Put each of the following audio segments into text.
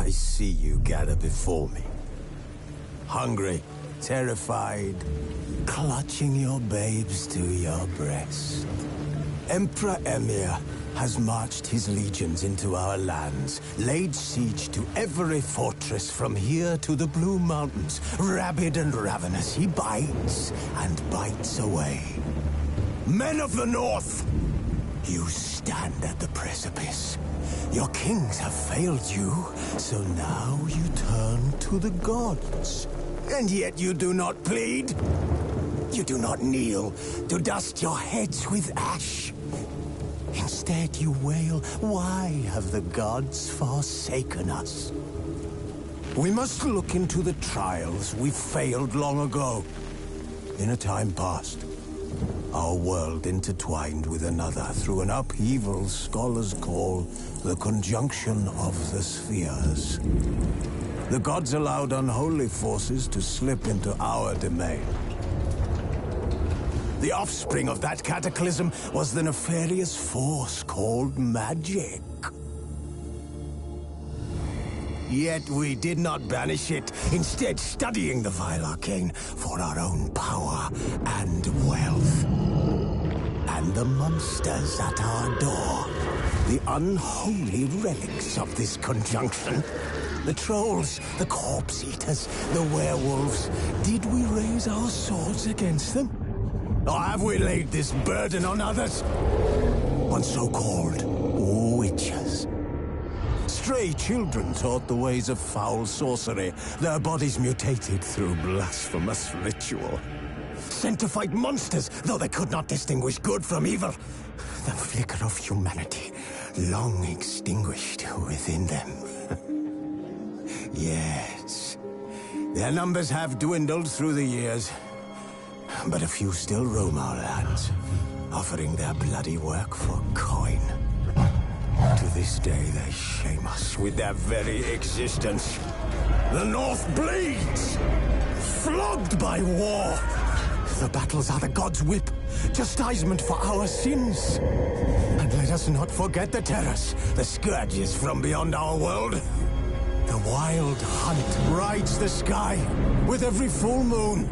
I see you gather before me. Hungry, terrified, clutching your babes to your breast. Emperor Emir has marched his legions into our lands, laid siege to every fortress from here to the Blue Mountains. Rabid and ravenous, he bites and bites away. Men of the North, you stand at the precipice. Your kings have failed you, so now you turn to the gods. And yet you do not plead. You do not kneel to dust your heads with ash. Instead you wail, why have the gods forsaken us? We must look into the trials we failed long ago. In a time past, our world intertwined with another through an upheaval scholars call the conjunction of the spheres. The gods allowed unholy forces to slip into our domain. The offspring of that cataclysm was the nefarious force called magic. Yet we did not banish it, instead studying the vile arcane for our own power and wealth. And the monsters at our door, the unholy relics of this conjunction. The trolls, the corpse-eaters, the werewolves. Did we raise our swords against them? Or have we laid this burden on others? On so-called witches. Stray children taught the ways of foul sorcery, their bodies mutated through blasphemous ritual. Sent to fight monsters, though they could not distinguish good from evil. The flicker of humanity, long extinguished within them. Yes, their numbers have dwindled through the years. But a few still roam our lands, offering their bloody work for coin. To this day, they shame us with their very existence. The North bleeds, flogged by war. The battles are the gods' whip, chastisement for our sins. And let us not forget the terrors, the scourges from beyond our world. The wild hunt rides the sky with every full moon.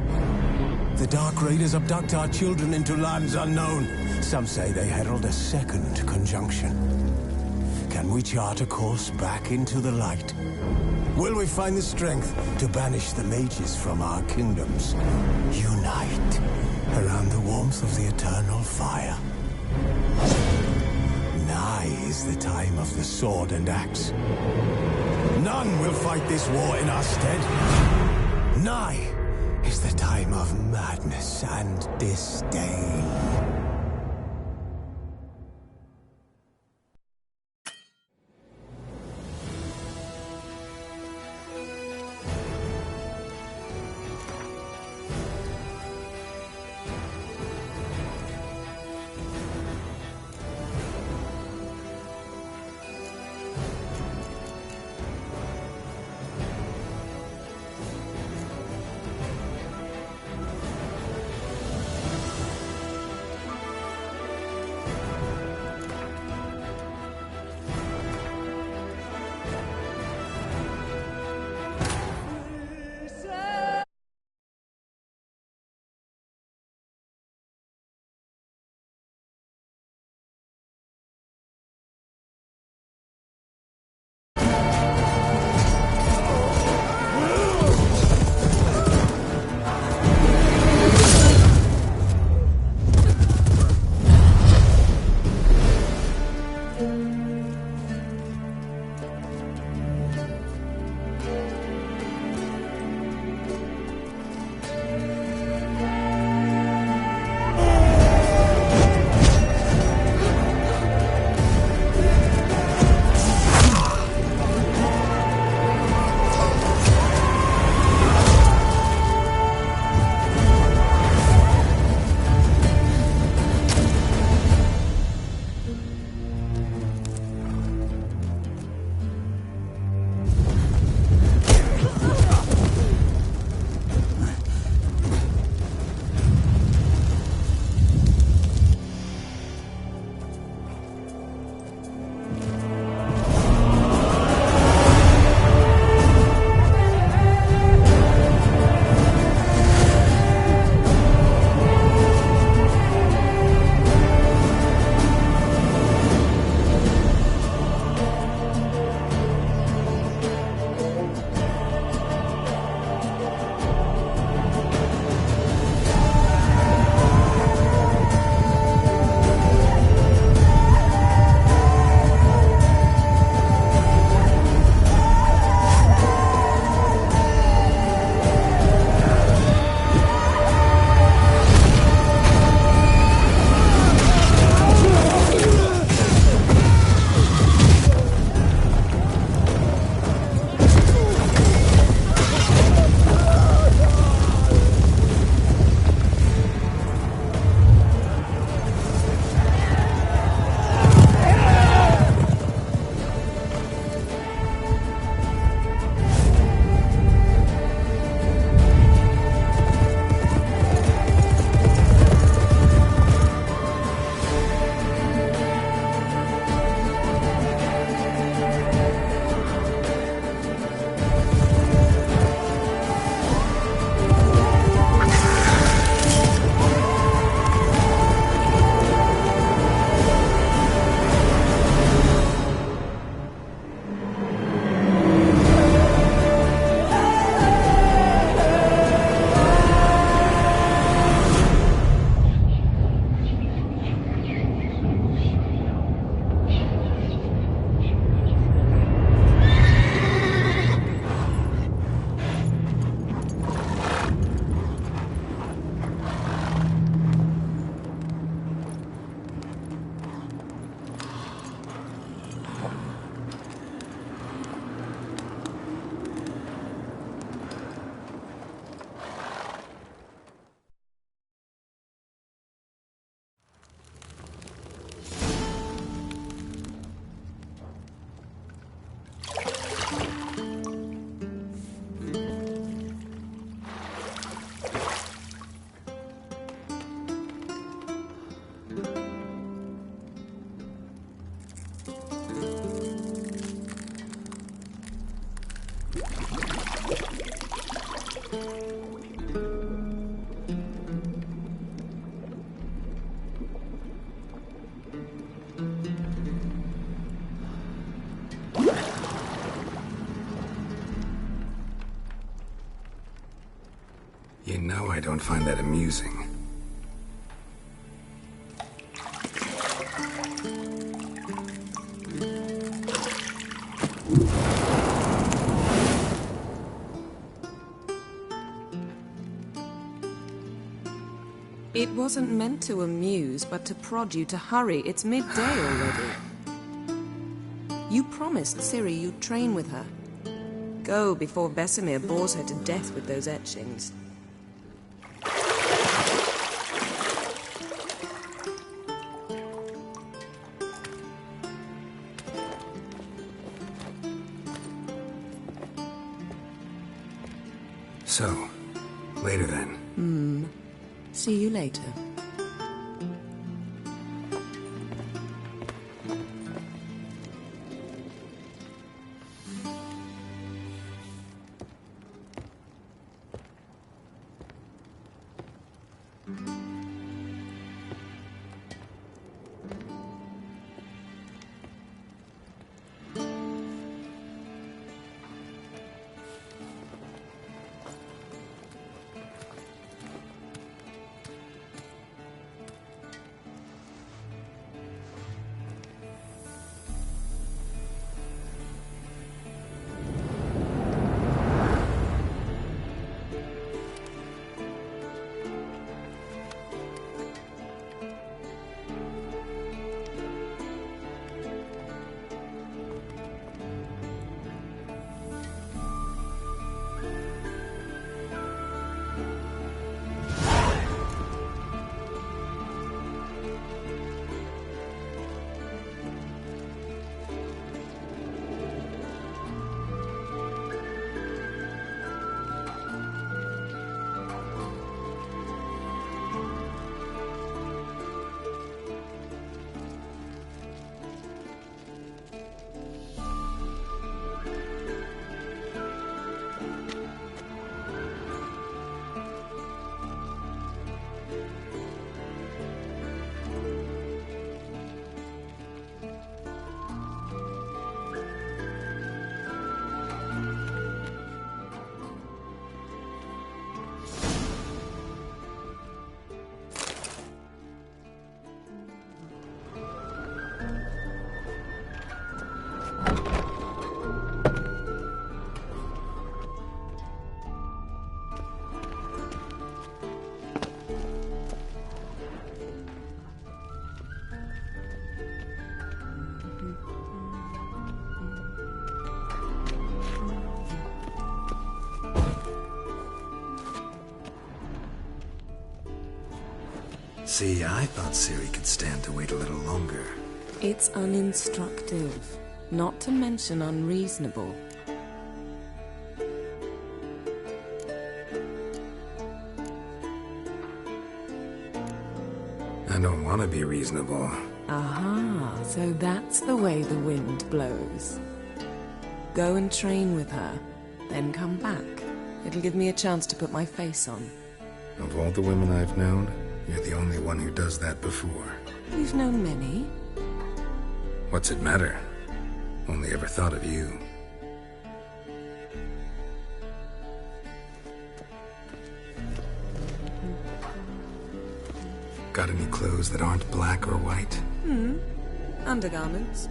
The Dark Raiders abduct our children into lands unknown. Some say they herald a second conjunction. Can we chart a course back into the light? Will we find the strength to banish the mages from our kingdoms? Unite around the warmth of the eternal fire. Nigh is the time of the sword and axe. None will fight this war in our stead. Nigh is the time of madness and disdain. You know I don't find that amusing. It wasn't meant to amuse, but to prod you to hurry. It's midday already. You promised Ciri you'd train with her. Go before Vesemir bores her to death with those etchings. So, later then. See you later. See, I thought Ciri could stand to wait a little longer. It's uninstructive, not to mention unreasonable. I don't want to be reasonable. Aha, so that's the way the wind blows. Go and train with her, then come back. It'll give me a chance to put my face on. Of all the women I've known, you're the only one who does that before. You've known many. What's it matter? Only ever thought of you. Got any clothes that aren't black or white? Undergarments.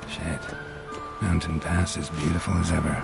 Shit. Mountain Pass is beautiful as ever.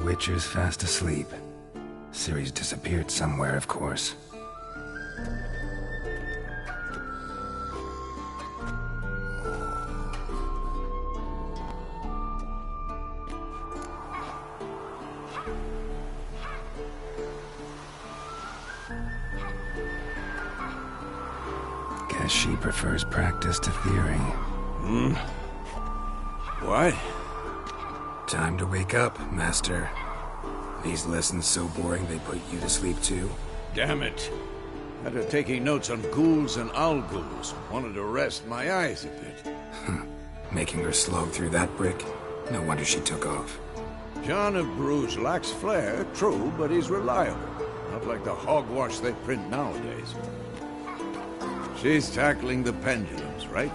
Witcher's fast asleep. Ciri's disappeared somewhere, of course. Guess she prefers practice to theory. What? Time to wake up, Master. These lessons so boring they put you to sleep too? Damn it. After taking notes on ghouls and owl ghouls, wanted to rest my eyes a bit. Making her slog through that brick? No wonder she took off. John of Bruges lacks flair, true, but he's reliable. Not like the hogwash they print nowadays. She's tackling the pendulums, right?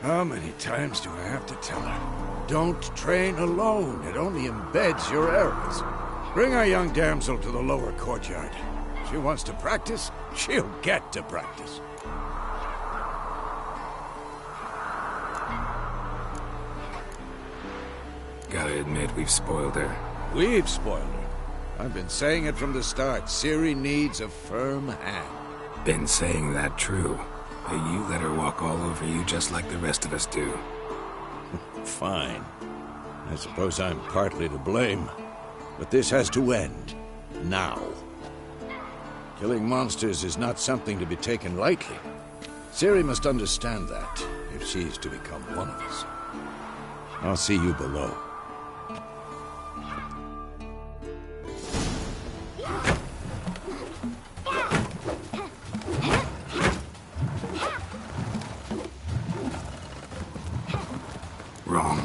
How many times do I have to tell her? Don't train alone. It only embeds your errors. Bring our young damsel to the lower courtyard. She wants to practice, she'll get to practice. Gotta admit, we've spoiled her. We've spoiled her. I've been saying it from the start. Ciri needs a firm hand. Been saying that true. But you let her walk all over you just like the rest of us do. Fine. I suppose I'm partly to blame. But this has to end. Now. Killing monsters is not something to be taken lightly. Ciri must understand that, if she's to become one of us. I'll see you below. Wrong.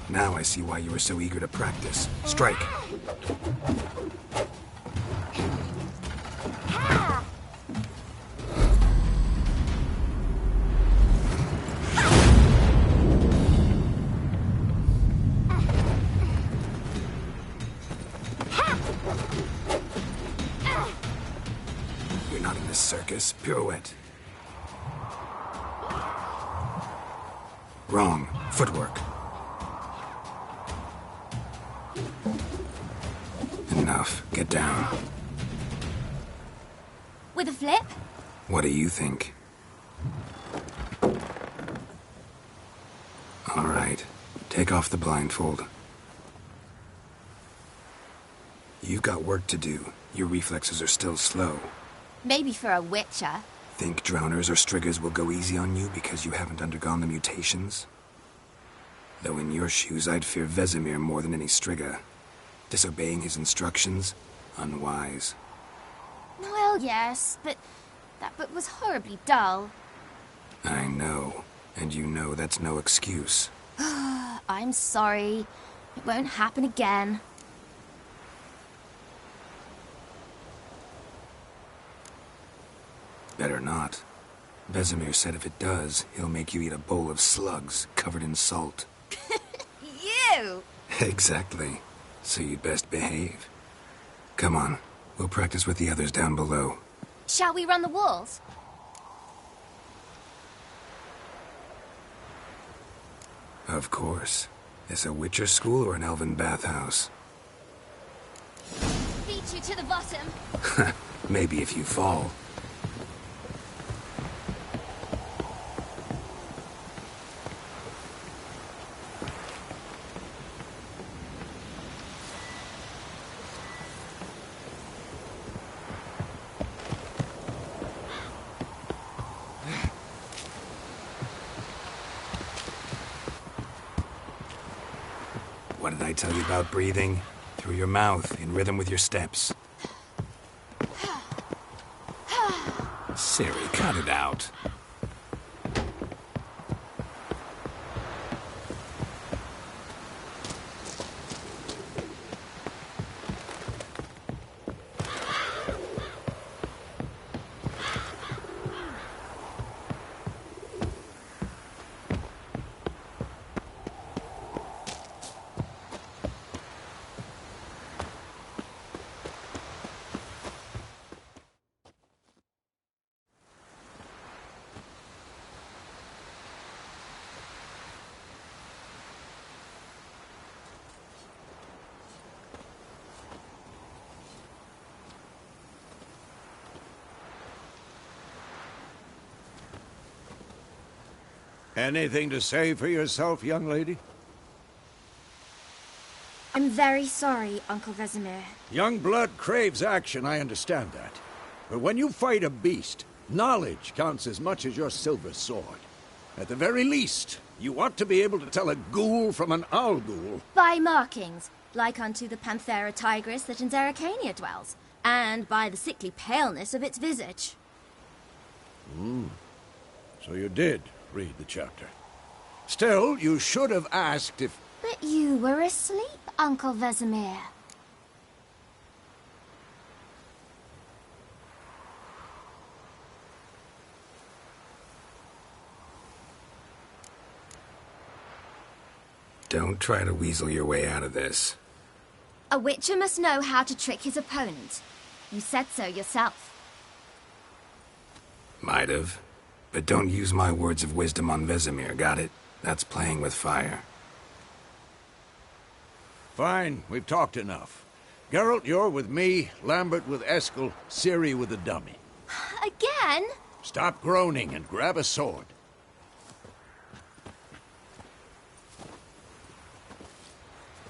Now I see why you were so eager to practice. Strike. You're not in this circus. Pirouette. Wrong. Footwork. Enough. Get down. With a flip? What do you think? All right. Take off the blindfold. You've got work to do. Your reflexes are still slow. Maybe for a witcher. Think drowners or striggers will go easy on you because you haven't undergone the mutations? Though in your shoes, I'd fear Vesemir more than any strigger. Disobeying his instructions? Unwise. Well, yes, but that book was horribly dull. I know. And you know that's no excuse. I'm sorry. It won't happen again. Better not. Vesemir said if it does, he'll make you eat a bowl of slugs covered in salt. You! Exactly. So you'd best behave. Come on. We'll practice with the others down below. Shall we run the walls? Of course. Is a Witcher school or an elven bathhouse? Beat you to the bottom. Maybe if you fall. What did I tell you about breathing? Through your mouth, in rhythm with your steps. Ciri, cut it out. Anything to say for yourself, young lady? I'm very sorry, Uncle Vesemir. Young blood craves action, I understand that. But when you fight a beast, knowledge counts as much as your silver sword. At the very least, you ought to be able to tell a ghoul from an owl ghoul. By markings, like unto the Panthera tigris that in Zerrikania dwells, and by the sickly paleness of its visage. So you did read the chapter. Still, you should have asked if... But you were asleep, Uncle Vesemir. Don't try to weasel your way out of this. A witcher must know how to trick his opponent. You said so yourself. Might have. But don't use my words of wisdom on Vesemir, got it? That's playing with fire. Fine, we've talked enough. Geralt, you're with me, Lambert with Eskel, Ciri with the dummy. Again? Stop groaning and grab a sword.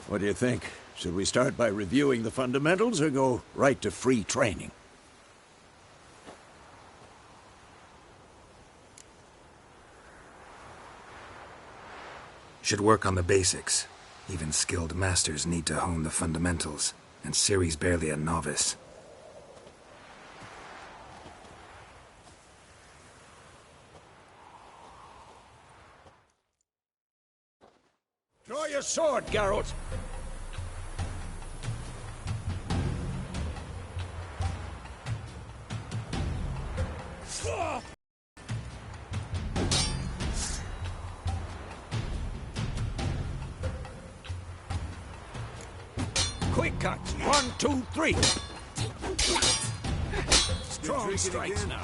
What do you think? Should we start by reviewing the fundamentals or go right to free training? Should work on the basics. Even skilled masters need to hone the fundamentals, and Ciri's barely a novice. Draw your sword, Geralt! Quick cuts. 1, 2, 3. Strong strikes now.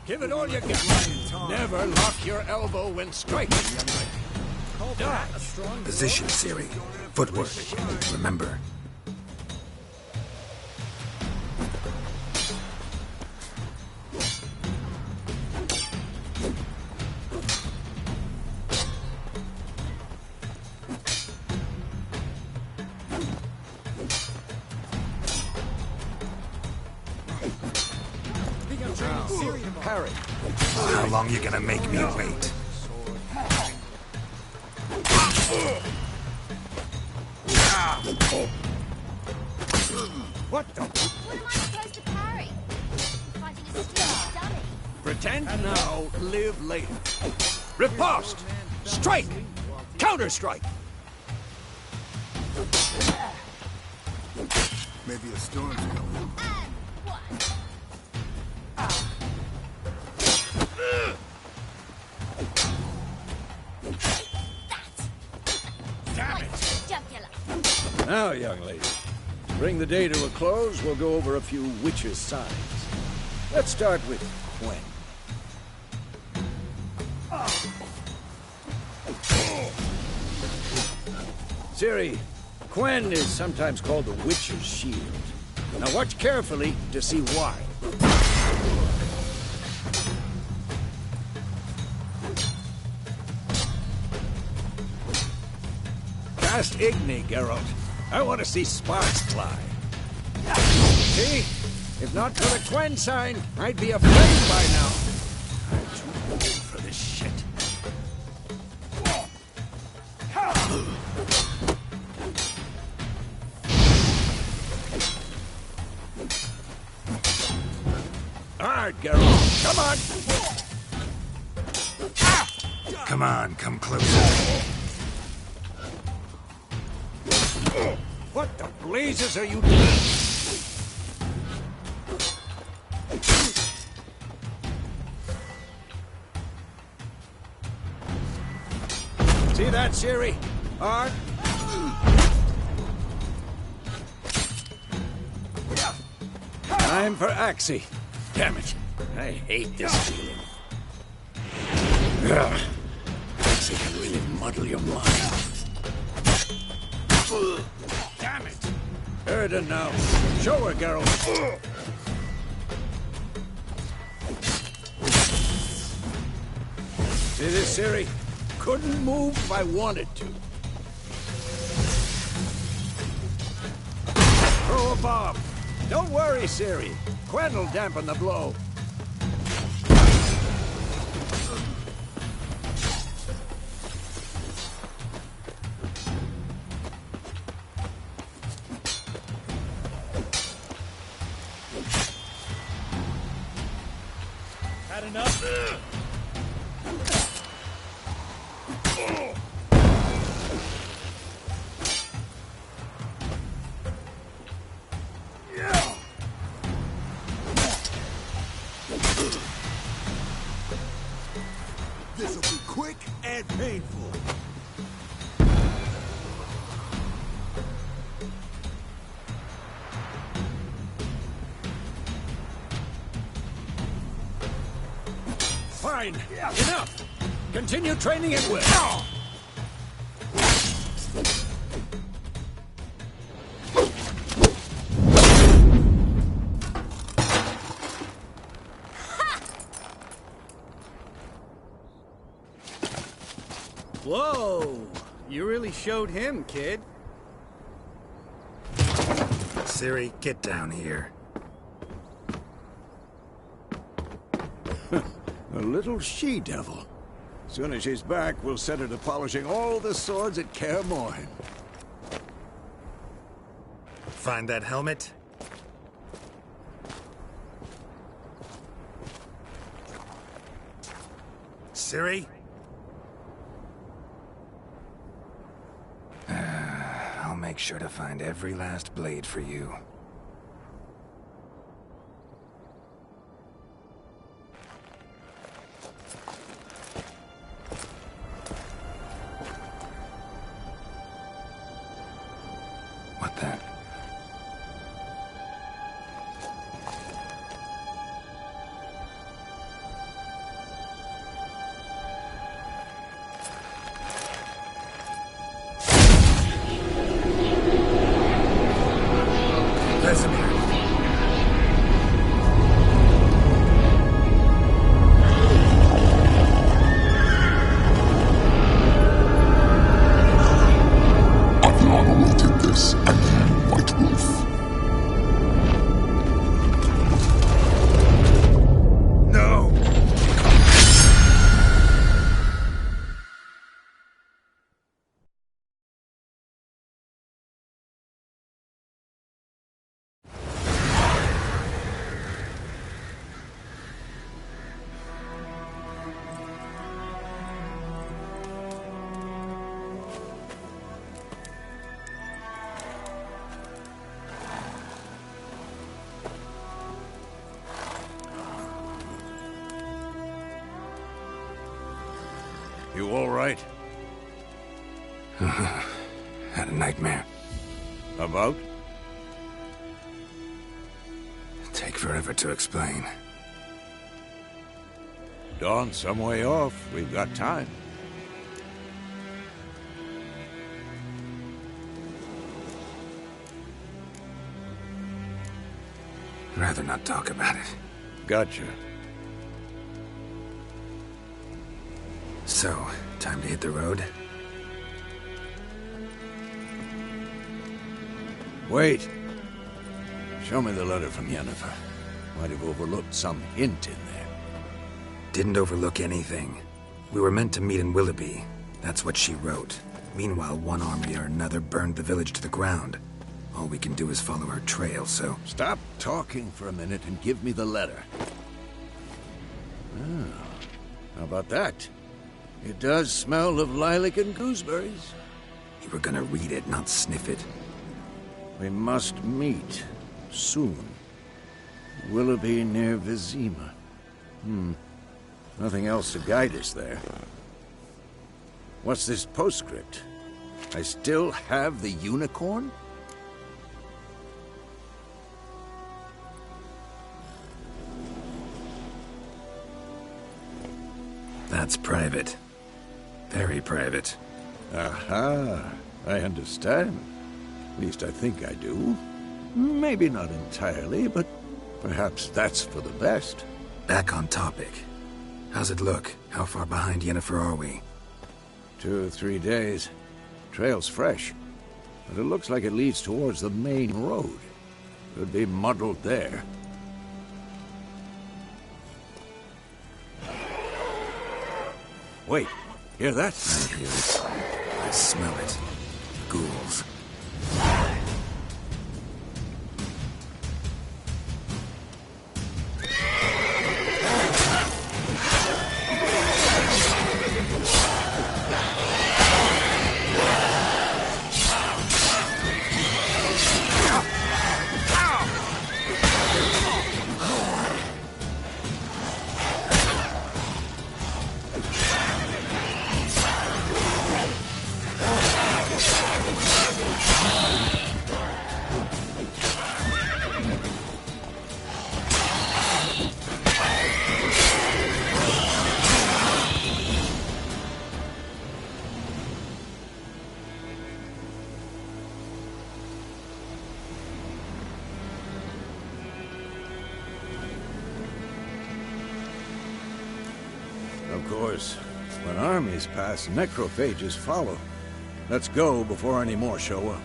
Give it all you got. Never lock your elbow when striking. Position, Ciri. Footwork. Remember. Parry. How long you gonna make me wait? What the? What am I supposed to parry? Fighting a stupid dummy. Pretend now, live later. Riposte! Strike! Counter-strike! Maybe a storm's coming. Damn it! Jugular. Now, young lady, to bring the day to a close, we'll go over a few witches' signs. Let's start with Quen. Ciri, Quen is sometimes called the Witcher's Shield. Now watch carefully to see why. Cast Igni, Geralt. I want to see sparks fly. See? If not for the Quen sign, I'd be afraid by now. I'm too old for this shit. Hard, Geralt. Come on. Come on, come closer. What the blazes are you doing? See that, Ciri? Hard. Time for Axie. Damn it. I hate this feeling. Ugh. Axie can really muddle your mind. Damn it. Erden now. Show her, Geralt. See this, Ciri? couldn't move if I wanted to. Throw a bomb. Don't worry, Ciri. Quen will dampen the blow. Had enough? This'll be quick and painful. Fine. Enough. Continue training at will. Whoa! You really showed him, kid. Ciri, get down here. A little she-devil. Soon as she's back, we'll set her to polishing all the swords at Kaer Morhen. Find that helmet? Ciri? I'll make sure to find every last blade for you. What then? Vesemir. Aviana will take this, and you, White Wolf. No! You all right? Had a nightmare. About? Take forever to explain. Dawn's some way off. We've got time. Rather not talk about it. Gotcha. So, time to hit the road? Wait. Show me the letter from Yennefer. Might have overlooked some hint in there. Didn't overlook anything. We were meant to meet in Willoughby. That's what she wrote. Meanwhile, one army or another burned the village to the ground. All we can do is follow her trail, so... Stop talking for a minute and give me the letter. Oh, how about that? It does smell of lilac and gooseberries. You were gonna read it, not sniff it. We must meet. Soon. Willoughby near Vizima. Nothing else to guide us there. What's this postscript? I still have the unicorn? That's private. Very private. Aha, I understand. At least I think I do. Maybe not entirely, but perhaps that's for the best. Back on topic. How's it look? How far behind Yennefer are we? 2 or 3 days. Trail's fresh, but it looks like it leads towards the main road. Could be muddled there. Wait, hear that? I hear it. I smell it. Ghouls. Of course, when armies pass, necrophages follow. Let's go before any more show up.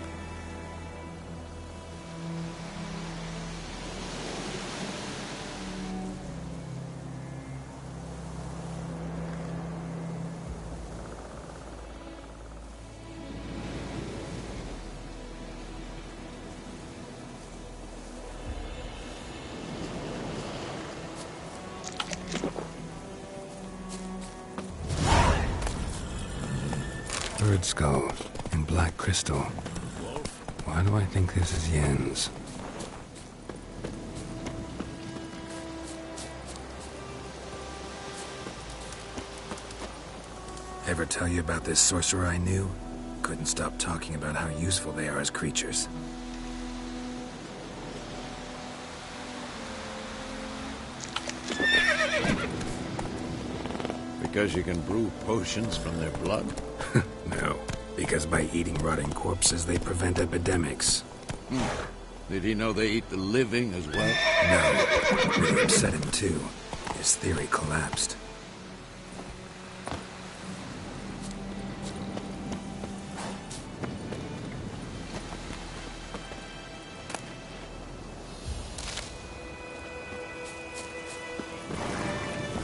Bird skull and black crystal. Why do I think this is Yen's? Ever tell you about this sorcerer I knew? Couldn't stop talking about how useful they are as creatures. Because you can brew potions from their blood? No, because by eating rotting corpses, they prevent epidemics. Did he know they eat the living as well? No, it really upset him too. His theory collapsed.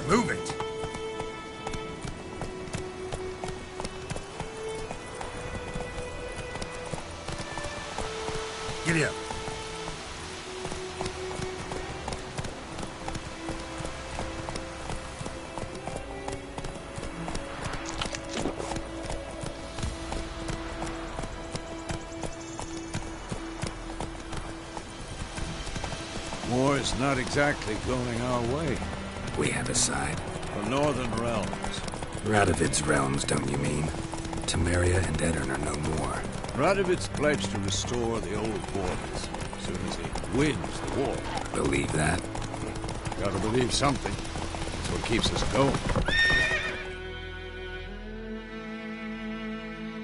Move it! Giddy up. War's not exactly going our way. We have a side. The Northern Realms. Radovid's realms, don't you mean? Temeria and Edirn are no more. Radovid's pledged to restore the old borders as soon as he wins the war. Believe that? Gotta believe something. That's what keeps us going.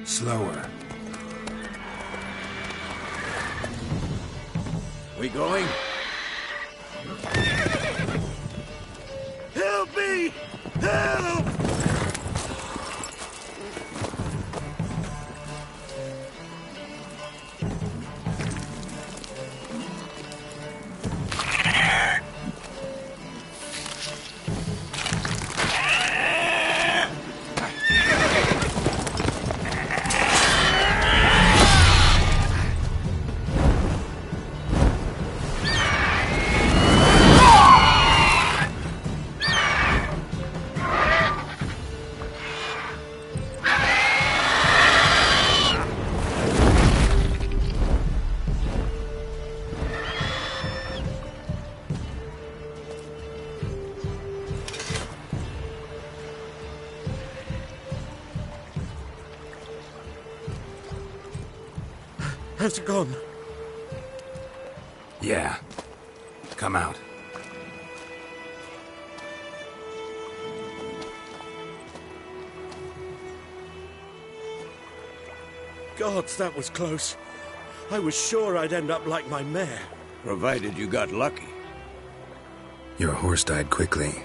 Slower. We going? Help me! Help! Has it gone? Yeah. Come out. Gods, that was close. I was sure I'd end up like my mare. Provided you got lucky. Your horse died quickly,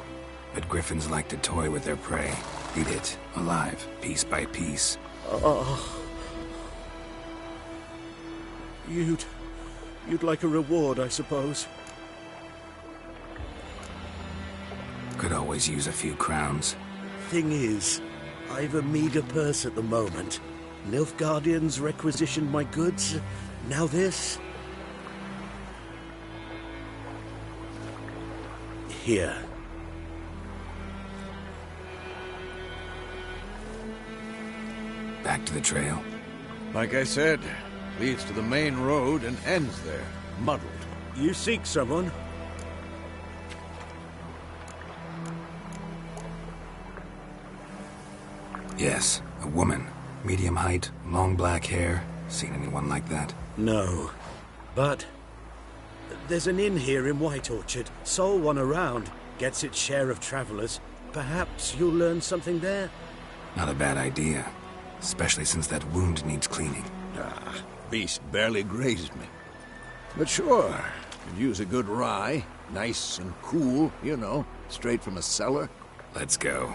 but griffins like to toy with their prey, Eat it, alive, piece by piece. You'd like a reward, I suppose. Could always use a few crowns. Thing is, I've a meager purse at the moment. Nilfgaardians requisitioned my goods. Now this. Here. Back to the trail. Like I said, leads to the main road and ends there, muddled. You seek someone? Yes, a woman. Medium height, long black hair. Seen anyone like that? No. But there's an inn here in White Orchard. Sole one around. Gets its share of travelers. Perhaps you'll learn something there? Not a bad idea. Especially since that wound needs cleaning. Beast barely grazed me. But sure, could use a good rye. Nice and cool, you know, straight from a cellar. Let's go.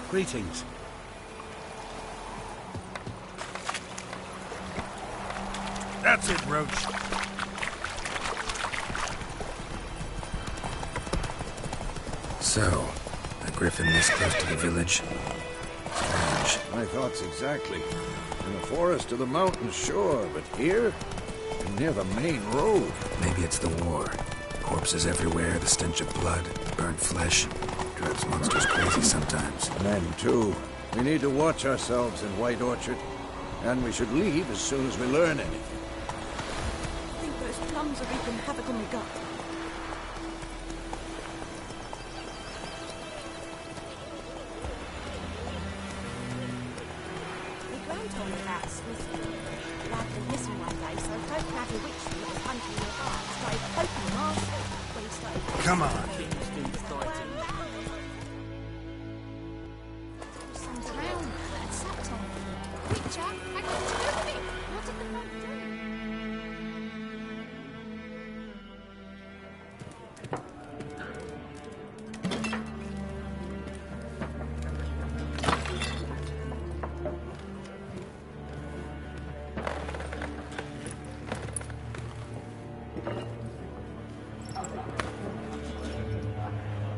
Greetings. That's it, Roach. So, a griffin this close to the village? Strange. My thoughts exactly. In the forest or the mountains, sure, but here? Near the main road. Maybe it's the war. Corpses everywhere, the stench of blood, burnt flesh. Drives monsters crazy sometimes. Men, too. We need to watch ourselves in White Orchard. And we should leave as soon as we learn anything. I think those plums are wreaking havoc on my gut. My gran told me about a smith. Lad went missing one day, so folk had a witch that was hunting your heart. Started poking Mars when he started. Come on. Some town that had sat on. Quick, Jack, I got to do with it. What did the monk do?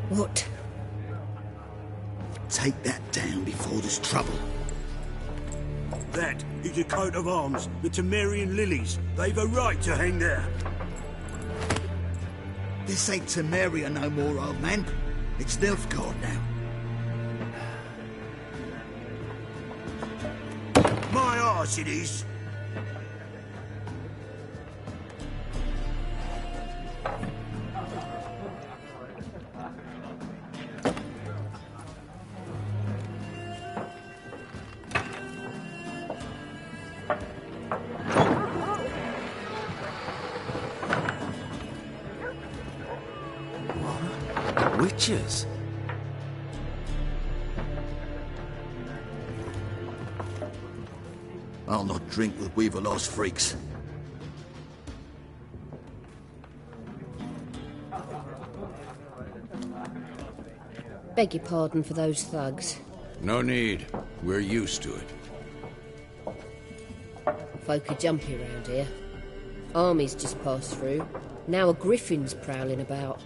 What? Take that down before there's trouble. That is a coat of arms, the Temerian lilies. They've a right to hang there. This ain't Temeria no more, old man. It's Nilfgaard now. My arse it is. Witches? I'll not drink with Weaverlost freaks. Beg your pardon for those thugs. No need. We're used to it. Folk are jumpy around here. Armies just passed through. Now a griffin's prowling about.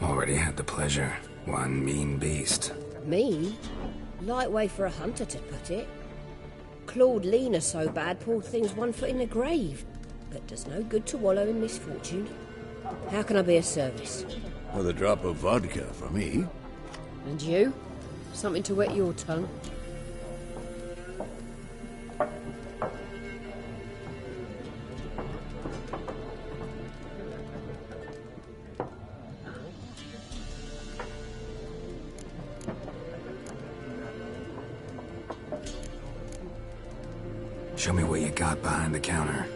Already had the pleasure. One mean beast. Mean? Light way for a hunter to put it. Clawed Lena so bad, poor thing's 1 foot in the grave. But does no good to wallow in misfortune. How can I be of service? With a drop of vodka for me. And you? Something to wet your tongue? Show me what you got behind the counter.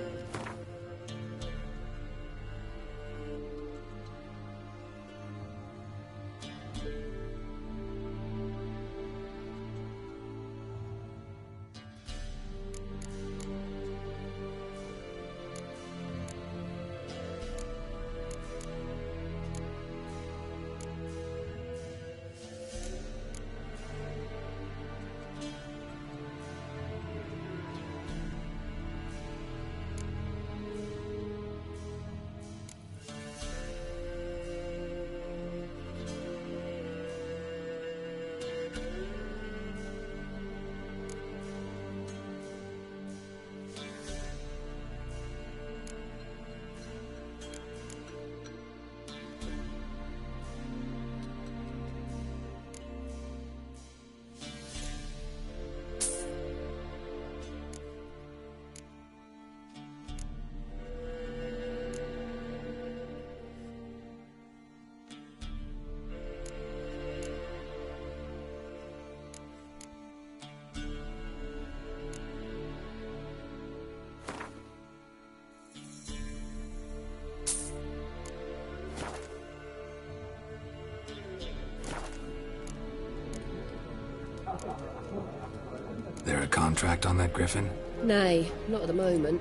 There a contract on that griffin? Nay, not at the moment.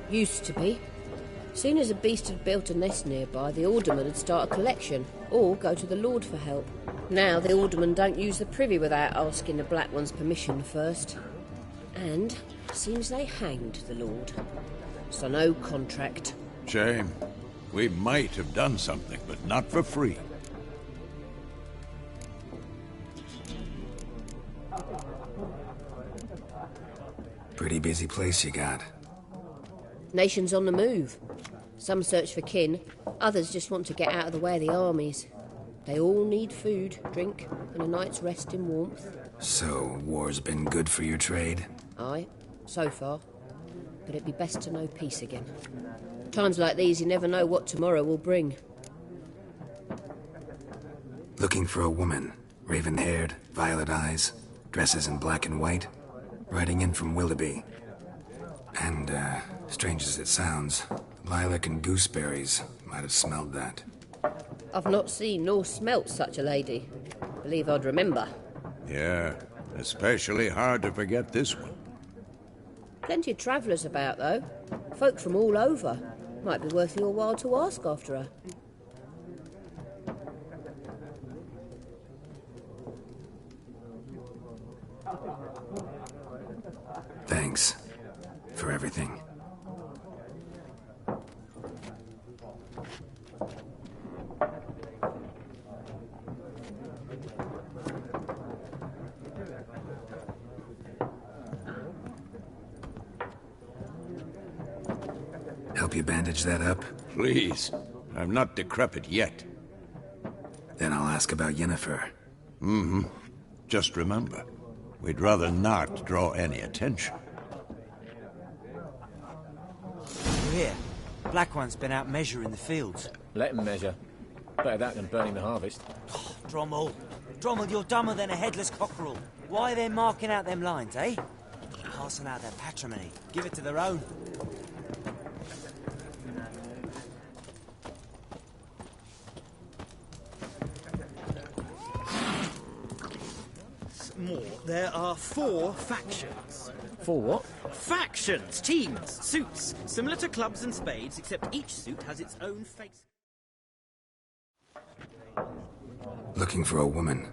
Used to be. Soon as a beast had built a nest nearby, the alderman would start a collection, or go to the Lord for help. Now the aldermen don't use the privy without asking the Black One's permission first. And seems they hanged the Lord. So no contract. Shame. We might have done something, but not for free. Pretty busy place you got. Nations on the move. Some search for kin, others just want to get out of the way of the armies. They all need food, drink, and a night's rest in warmth. So, war's been good for your trade? Aye, so far. But it'd be best to know peace again. Times like these, you never know what tomorrow will bring. Looking for a woman. Raven-haired, violet eyes, dresses in black and white. Riding in from Willoughby. And, strange as it sounds, lilac and gooseberries might have smelled that. I've not seen nor smelt such a lady. Believe I'd remember. Yeah, especially hard to forget this one. Plenty of travellers about, though. Folk from all over. Might be worth your while to ask after her. Thanks for everything. Help you bandage that up? Please. I'm not decrepit yet. Then I'll ask about Yennefer. Mm-hmm. Just remember, we'd rather not draw any attention. Here. Black One's been out measuring the fields. Let him measure. Better that than burning the harvest. Oh, Drommel, you're dumber than a headless cockerel. Why are they marking out them lines, eh? Passing out their patrimony. Give it to their own. More. There are 4 factions. 4 what? Factions! Teams! Suits! Similar to clubs and spades, except each suit has its own face. Looking for a woman.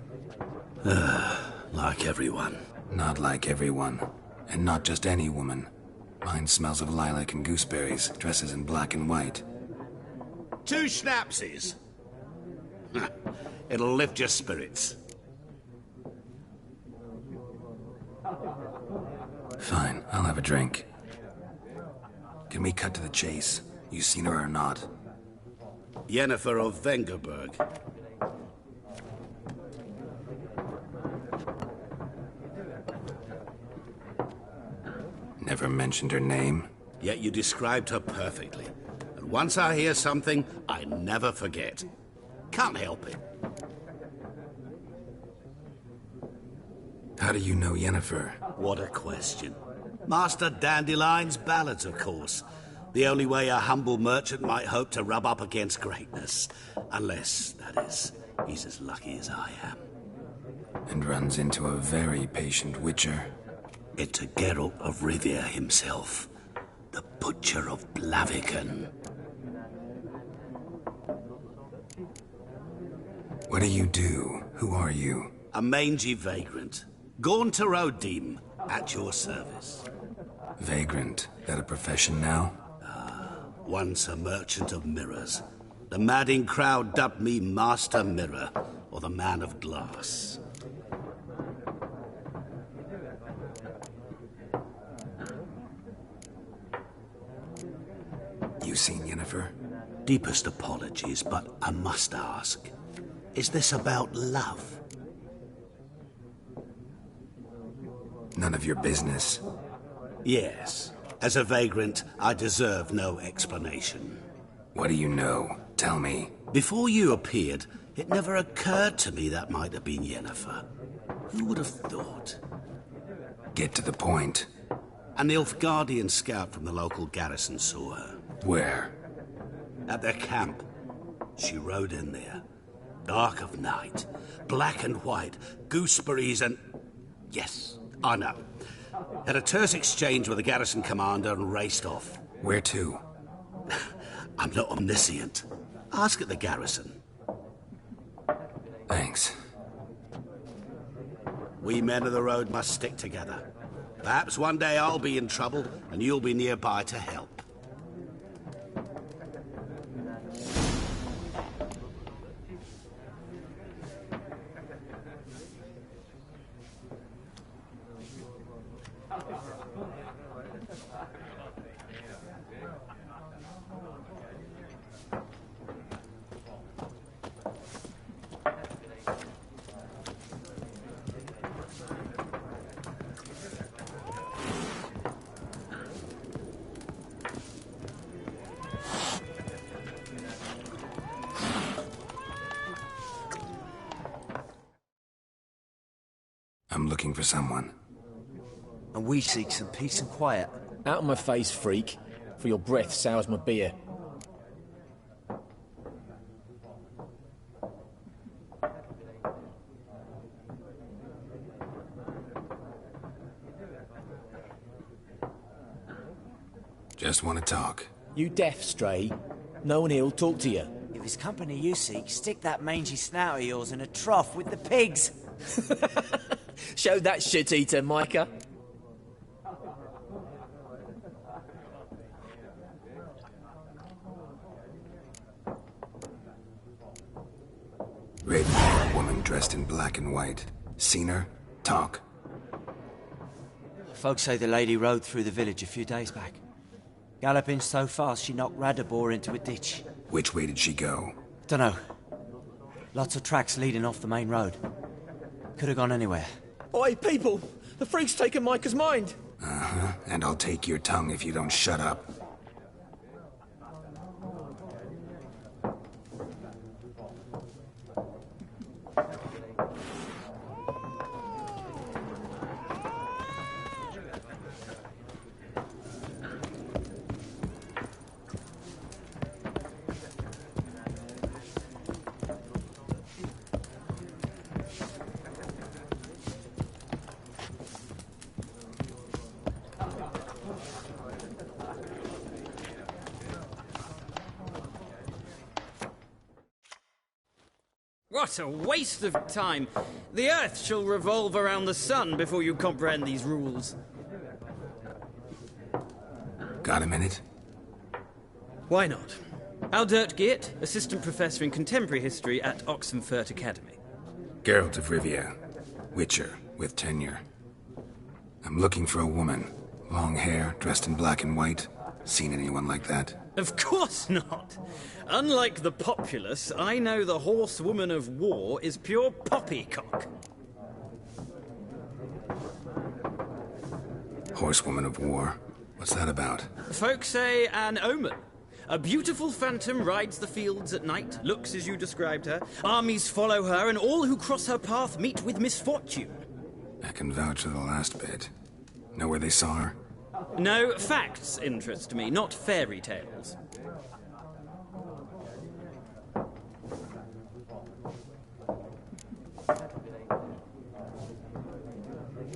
Like everyone. Not like everyone. And not just any woman. Mine smells of lilac and gooseberries, dresses in black and white. 2 schnapsies. It'll lift your spirits. Fine, I'll have a drink. Can we cut to the chase? You seen her or not? Yennefer of Vengerberg. Never mentioned her name. Yet you described her perfectly. And once I hear something, I never forget. Can't help it. How do you know Yennefer? What a question. Master Dandelion's ballads, of course. The only way a humble merchant might hope to rub up against greatness. Unless, that is, he's as lucky as I am. And runs into a very patient witcher. Into Geralt of Rivia himself, the Butcher of Blaviken. What do you do? Who are you? A mangy vagrant. Gaunter Odim, at your service. Vagrant? That a profession now? Once a merchant of mirrors. The madding crowd dubbed me Master Mirror, or the Man of Glass. You seen Yennefer? Deepest apologies, but I must ask. Is this about love? None of your business. Yes. As a vagrant, I deserve no explanation. What do you know? Tell me. Before you appeared, it never occurred to me that might have been Yennefer. Who would have thought? Get to the point. An Nilfgaardian scout from the local garrison saw her. Where? At their camp. She rode in there. Dark of night. Black and white. Gooseberries and... Yes, I know. Had a terse exchange with the garrison commander and raced off. Where to? I'm not omniscient. Ask at the garrison. Thanks. We men of the road must stick together. Perhaps one day I'll be in trouble and you'll be nearby to help. I'm looking for someone. And we seek some peace and quiet. Out of my face, freak, for your breath sours my beer. Just want to talk. You deaf, Stray? No one here'll talk to you. If it's company you seek, stick that mangy snout of yours in a trough with the pigs. Show that shit-eater, Micah. Red-haired woman dressed in black and white. Seen her? Talk. Folks say the lady rode through the village a few days back. Galloping so fast she knocked Radabor into a ditch. Which way did she go? Dunno. Lots of tracks leading off the main road. Could have gone anywhere. Oi, people! The freak's taken Micah's mind! Uh-huh. And I'll take your tongue if you don't shut up. What a waste of time! The Earth shall revolve around the sun before you comprehend these rules. Got a minute? Why not? Aldert Geert, Assistant Professor in Contemporary History at Oxenfurt Academy. Geralt of Rivia. Witcher, with tenure. I'm looking for a woman. Long hair, dressed in black and white. Seen anyone like that? Of course not! Unlike the populace, I know the horsewoman of war is pure poppycock. Horsewoman of war? What's that about? Folk say an omen. A beautiful phantom rides the fields at night, looks as you described her. Armies follow her, and all who cross her path meet with misfortune. I can vouch for the last bit. Know where they saw her? No, facts interest me, not fairy tales.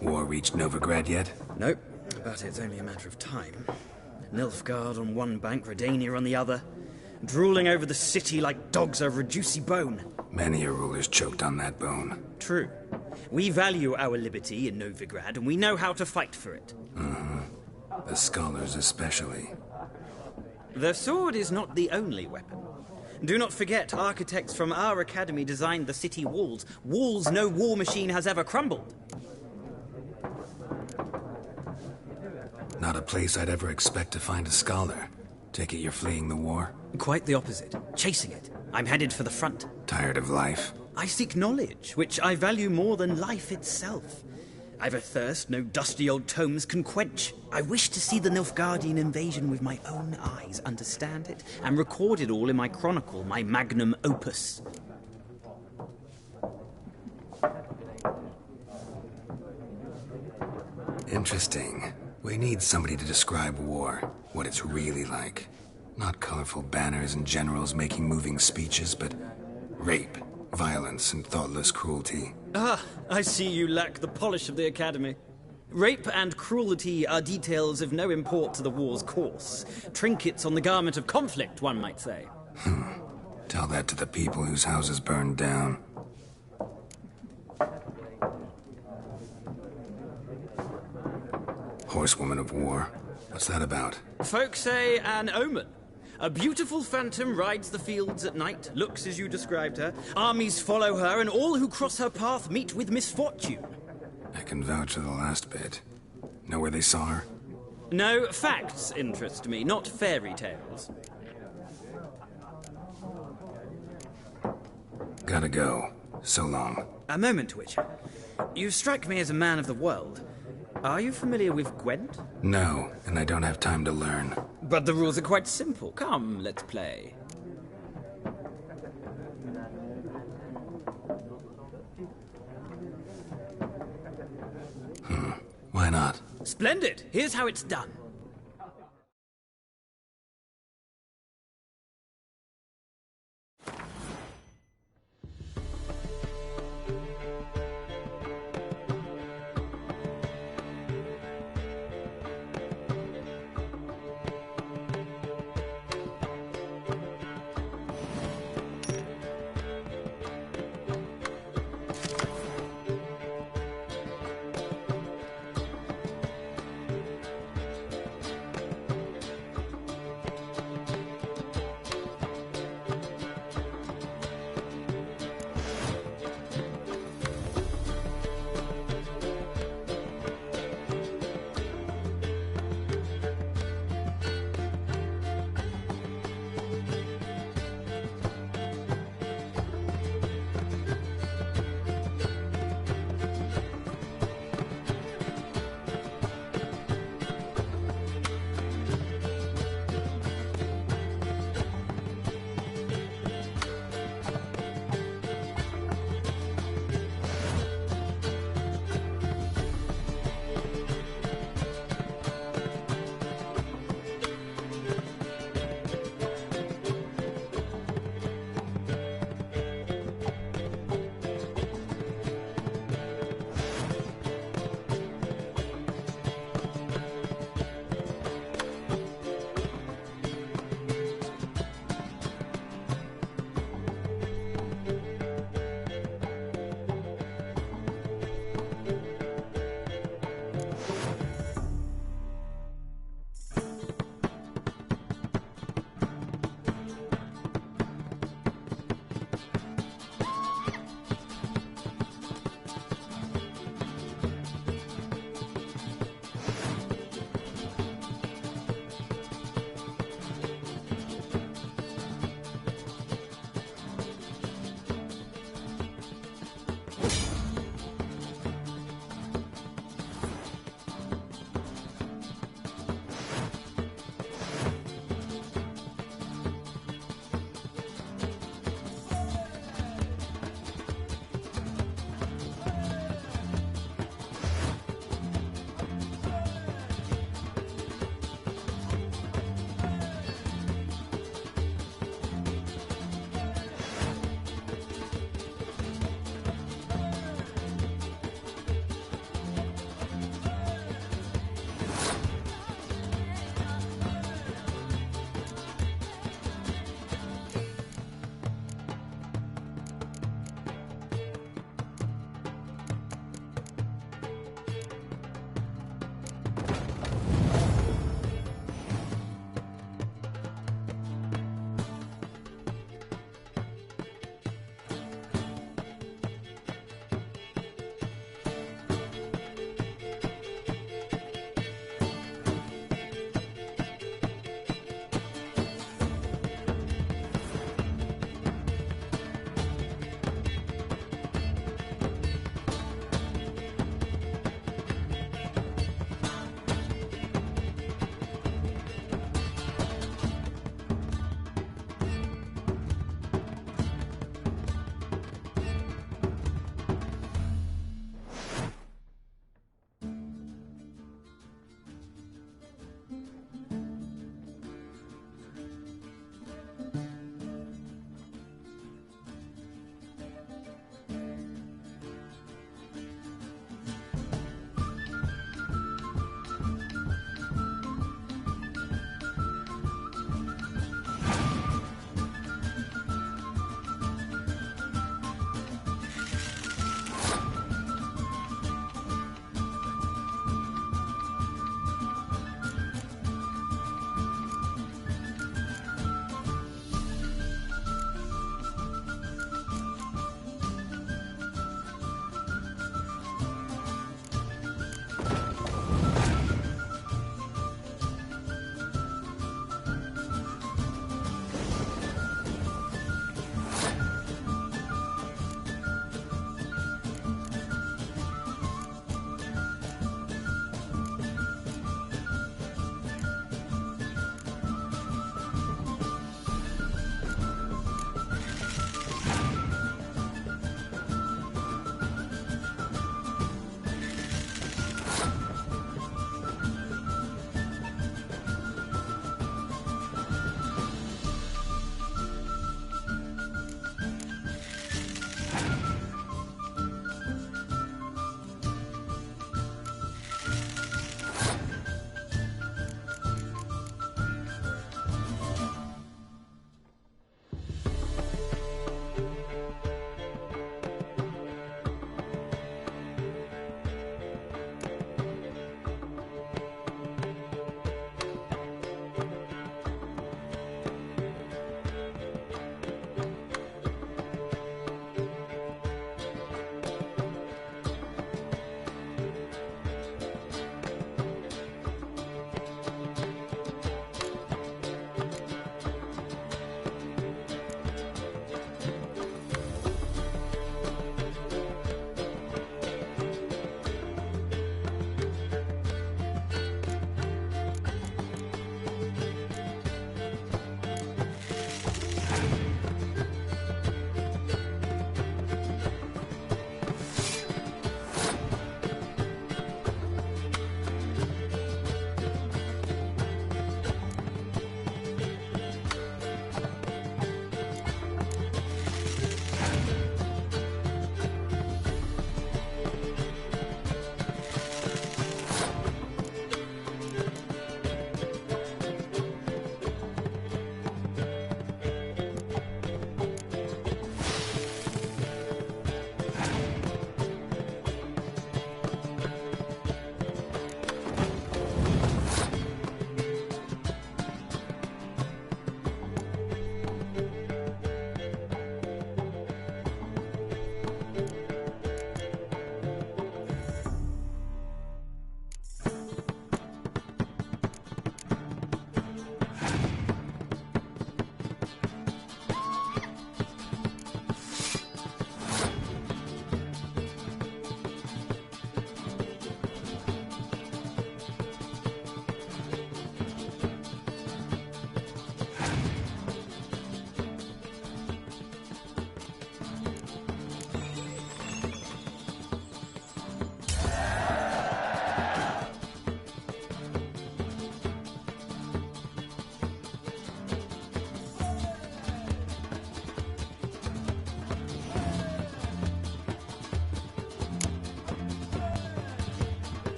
War reached Novigrad yet? Nope, but it's only a matter of time. Nilfgaard on one bank, Redania on the other, drooling over the city like dogs over a juicy bone. Many a ruler's choked on that bone. True. We value our liberty in Novigrad, and we know how to fight for it. The scholars especially. The sword is not the only weapon. Do not forget, architects from our academy designed the city walls. Walls no war machine has ever crumbled. Not a place I'd ever expect to find a scholar. Take it you're fleeing the war? Quite the opposite. Chasing it. I'm headed for the front. Tired of life? I seek knowledge, which I value more than life itself. I've a thirst no dusty old tomes can quench. I wish to see the Nilfgaardian invasion with my own eyes, understand it, and record it all in my chronicle, my magnum opus. Interesting. We need somebody to describe war, what it's really like. Not colorful banners and generals making moving speeches, but rape, violence, and thoughtless cruelty. Ah, I see you lack the polish of the Academy. Rape and cruelty are details of no import to the war's course. Trinkets on the garment of conflict, one might say. Tell that to the people whose houses burned down. Horsewoman of War. What's that about? Folk say an omen. A beautiful phantom rides the fields at night, looks as you described her. Armies follow her, and all who cross her path meet with misfortune. I can vouch for the last bit. Know where they saw her? No, facts interest me, not fairy tales. Gotta go. So long. A moment, Witcher. You strike me as a man of the world. Are you familiar with Gwent? No, and I don't have time to learn. But the rules are quite simple. Come, let's play. Why not? Splendid! Here's how it's done.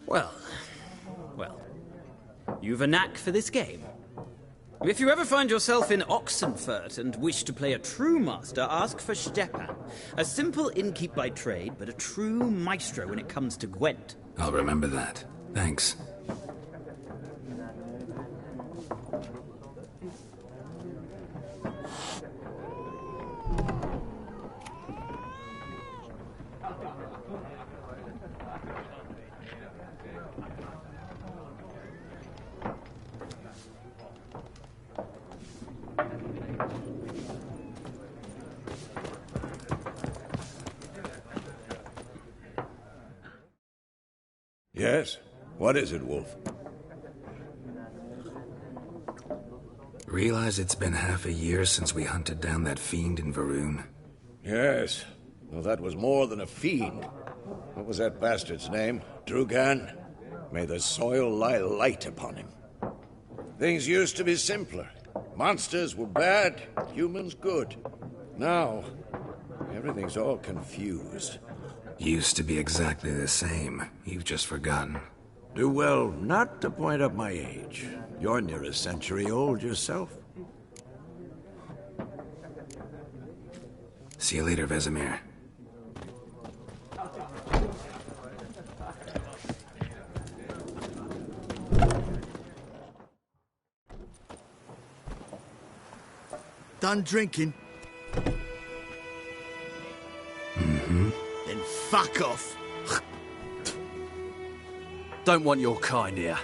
Well, you've a knack for this game. If you ever find yourself in Oxenfurt and wish to play a true master, ask for Stepan. A simple innkeep by trade, but a true maestro when it comes to Gwent. I'll remember that. Thanks. Yes? What is it, Wolf? Realize it's been half a year since we hunted down that fiend in Varun? Yes. Well, that was more than a fiend. What was that bastard's name? Drugan? May the soil lie light upon him. Things used to be simpler. Monsters were bad, humans good. Now, everything's all confused. Used to be exactly the same. You've just forgotten. Do well not to point up my age. You're near a century old yourself. See you later, Vesemir. Done drinking? Mm-hmm. Then fuck off. Don't want your kind here.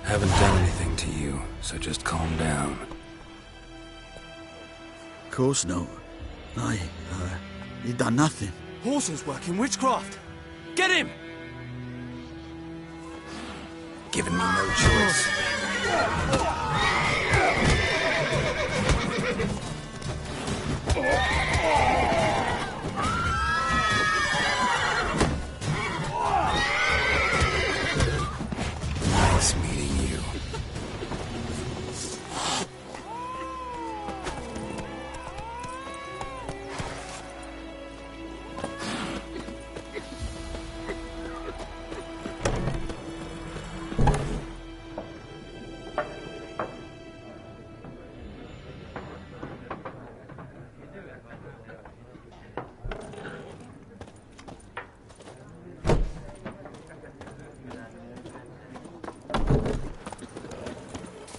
Haven't done anything to you, so just calm down. Of course not. He done nothing. Horses working witchcraft. Get him! Giving me no choice. Nice meeting you.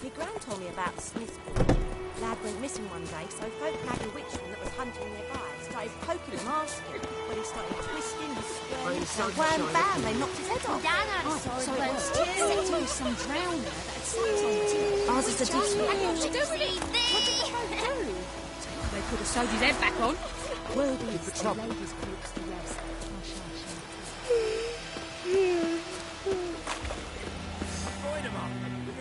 Your gran told me about Smithport. Lad went missing one day, so folk nagged a witchman that was hunting nearby. Started poking him, asking. When he started twisting, he squirmed, wham, bam, they knocked his head off. Dad had a sword so it once was. too. Said to some drowner that had slept on tea. Ours is a decent What one. did you see there? They put a soldier's head back on. Worthies and ladies' cloaks to rest.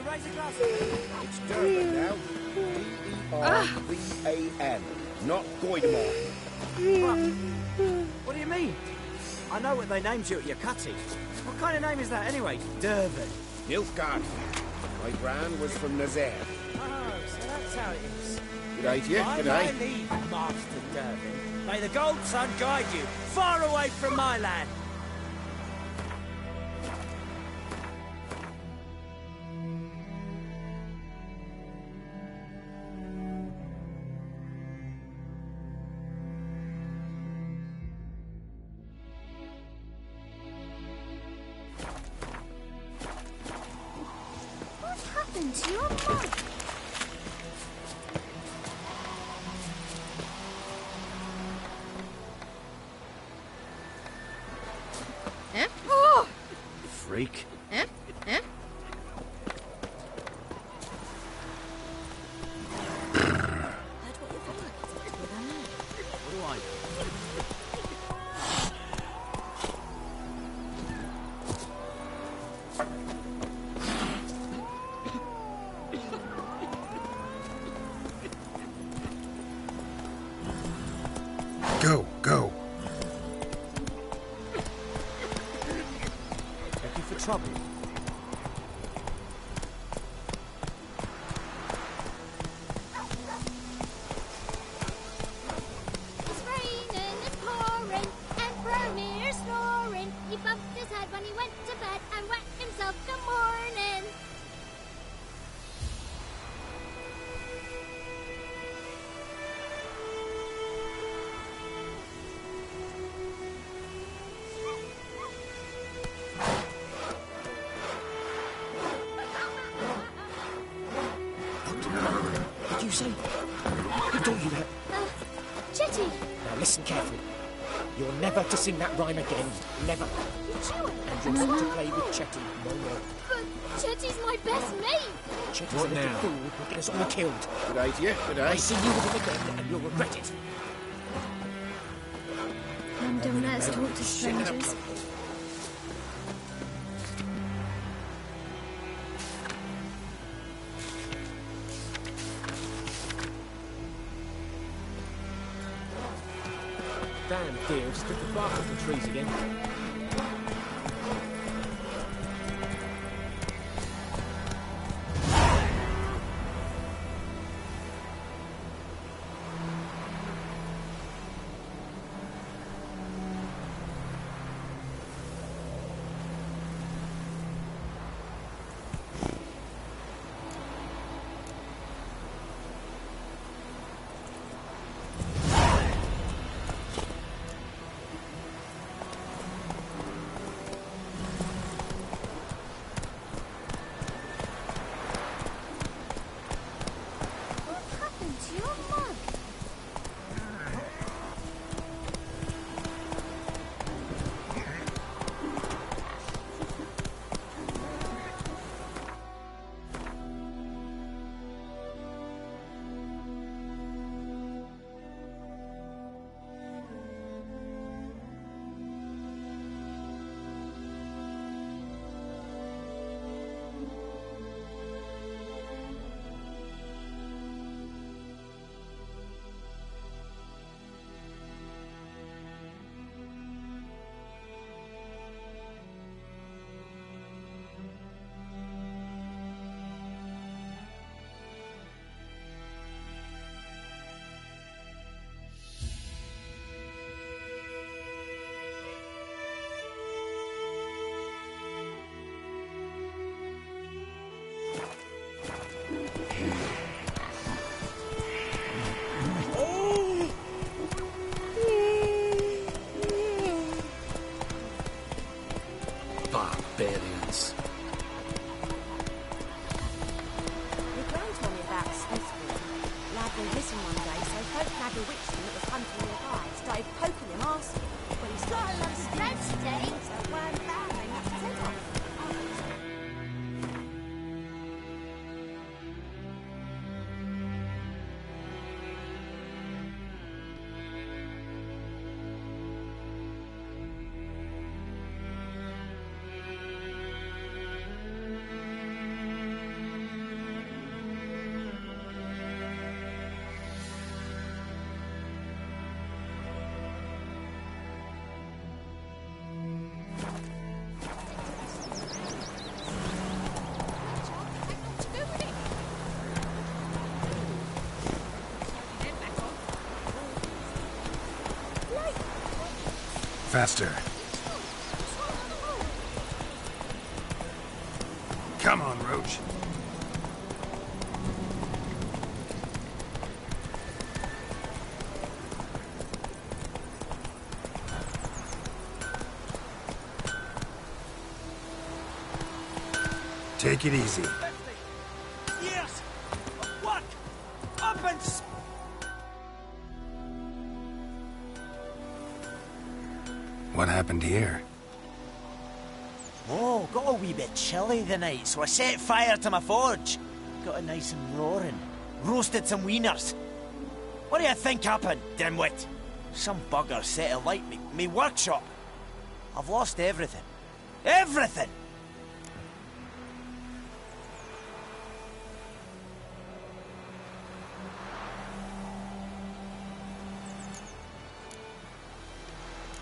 It's Durban now. D-E-R-V-A-N, not Goidemar. What do you mean? I know what they named you at your cutting. What kind of name is that anyway? Durban. Nilfgaard. My gran was from Nazaire. Oh, so that's how it is. G'day to you, By g'day. my leave, Master Durban. May the Gold Sun guide you far away from my land. What happened to your mum? Eh? Oh! Freak. Eh? Eh? What do I know? Go, go. trouble. It's raining and pouring, and Bromir's snoring. He bumped his head when he went to bed and wet himself good morning. What did you say? Who taught you that? Chetty! Now listen carefully. You're never to sing that rhyme again. Never. And you're not to play with Chetty no more. But Chetty's my best mate! Chetty's What a little now? fool who'll get us all killed. Good day to you. Good day. I see you with him again and you'll regret it. Mum, don't let us talk to strangers. Damn dear, just took the bark off the trees again. Barbarians. Your gran told me about Smithfield. Lad went missing one day, so folk nagged a witchman that was hunting nearby. Started poking him, asking. Well, he's got a lot of stretch today, so it weren't bad. They knocked his head off. Faster. Come on, Roach. Take it easy. Yes! What? Up and... What happened here? Oh, got a wee bit chilly the night, so I set fire to my forge. Got it nice and roaring. Roasted some wieners. What do you think happened, dimwit? Some bugger set alight me workshop. I've lost everything. Everything!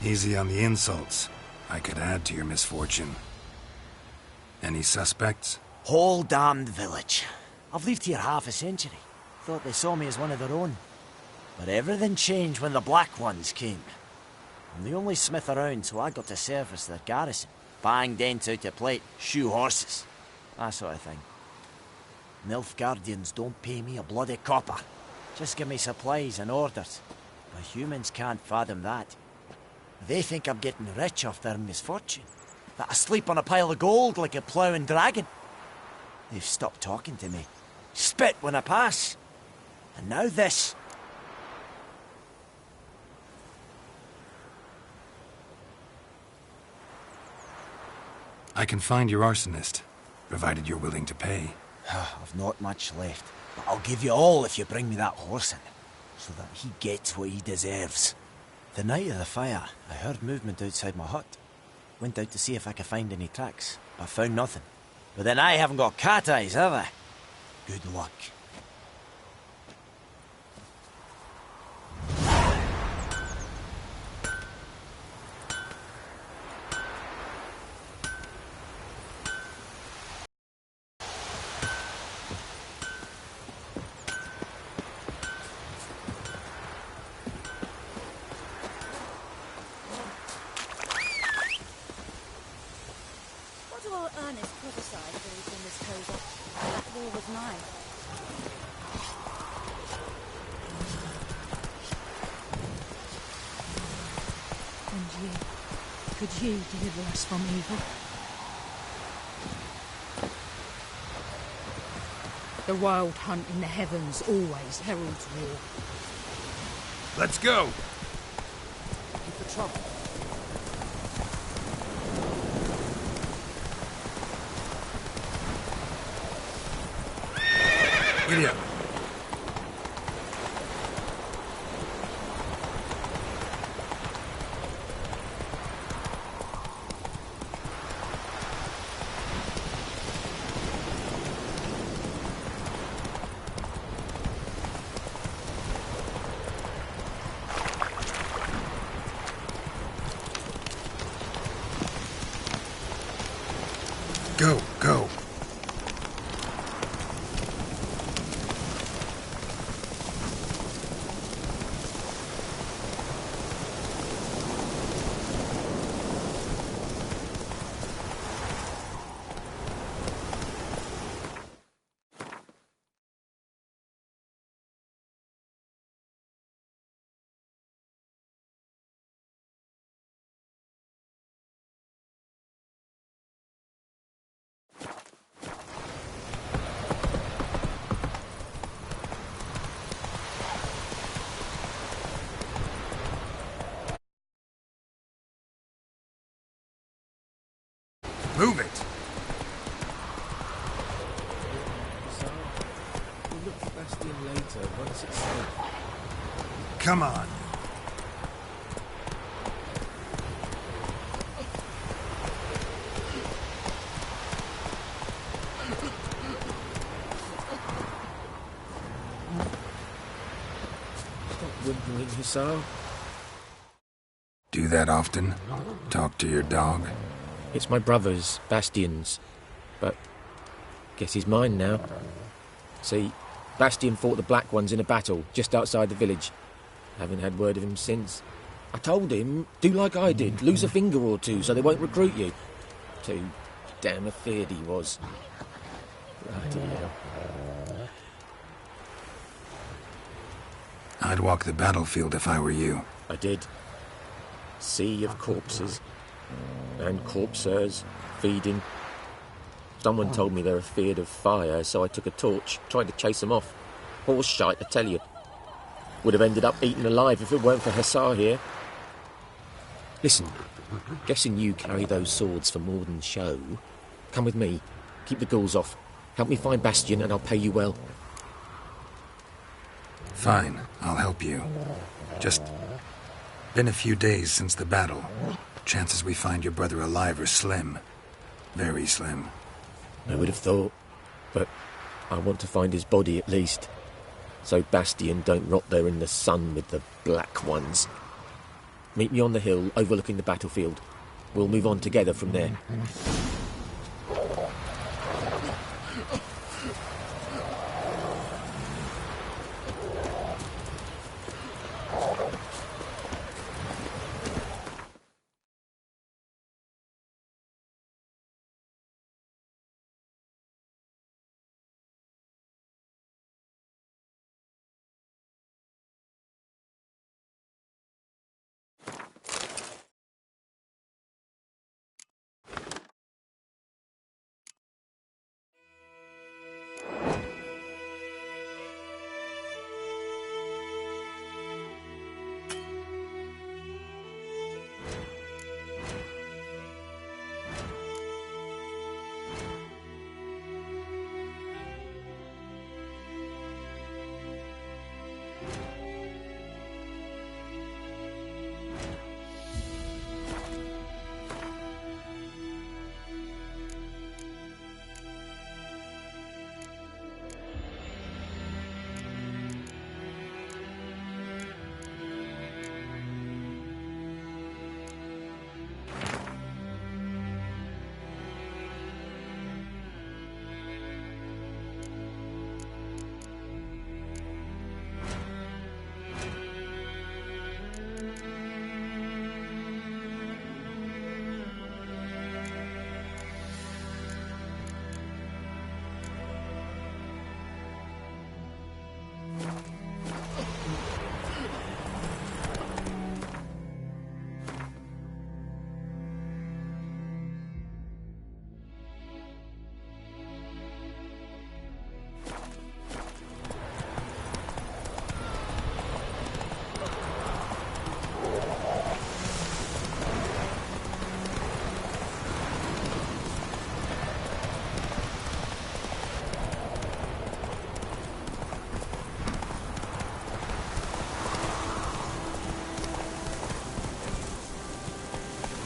Easy on the insults. I could add to your misfortune. Any suspects? Whole damned village. I've lived here half a century. Thought they saw me as one of their own. But everything changed when the Black Ones came. I'm the only smith around, so I got to service their garrison. Bang dents out of plate, shoe horses. That sort of thing. Nilfgaardians don't pay me a bloody copper. Just give me supplies and orders. But humans can't fathom that. They think I'm getting rich off their misfortune. That I sleep on a pile of gold like a ploughing dragon. They've stopped talking to me. Spit when I pass. And now this. I can find your arsonist, provided you're willing to pay. I've not much left, but I'll give you all if you bring me that horse in, so that he gets what he deserves. The night of the fire, I heard movement outside my hut. Went out to see if I could find any tracks, but found nothing. But then I haven't got cat eyes, have I? Good luck. Could you deliver us from evil? The wild hunt in the heavens always heralds war. Let's go! Keep the trouble. Giddy up. Go, go. Move it! We'll look for Bastion later, once it's safe. Come on. Stop whimpering, Hussar. Do that often? Talk to your dog? It's my brother's, Bastion's, but guess he's mine now. See, Bastion fought the Black Ones in a battle just outside the village. Haven't had word of him since. I told him, do like I did, lose a finger or two so they won't recruit you. Too damn afeard he was. Bloody hell. I'd walk the battlefield if I were you. I did. Sea of corpses. And corpsers, feeding. Someone told me they're afeard of fire, so I took a torch, tried to chase them off. Horse shite, I tell you. Would have ended up eaten alive if it weren't for Hussar here. Listen, guessing you carry those swords for more than show. Come with me, keep the ghouls off. Help me find Bastion and I'll pay you well. Fine, I'll help you. Just been a few days since the battle. Chances we find your brother alive are slim. Very slim. I would have thought, but I want to find his body at least. So Bastion don't rot there in the sun with the Black Ones. Meet me on the hill overlooking the battlefield. We'll move on together from there.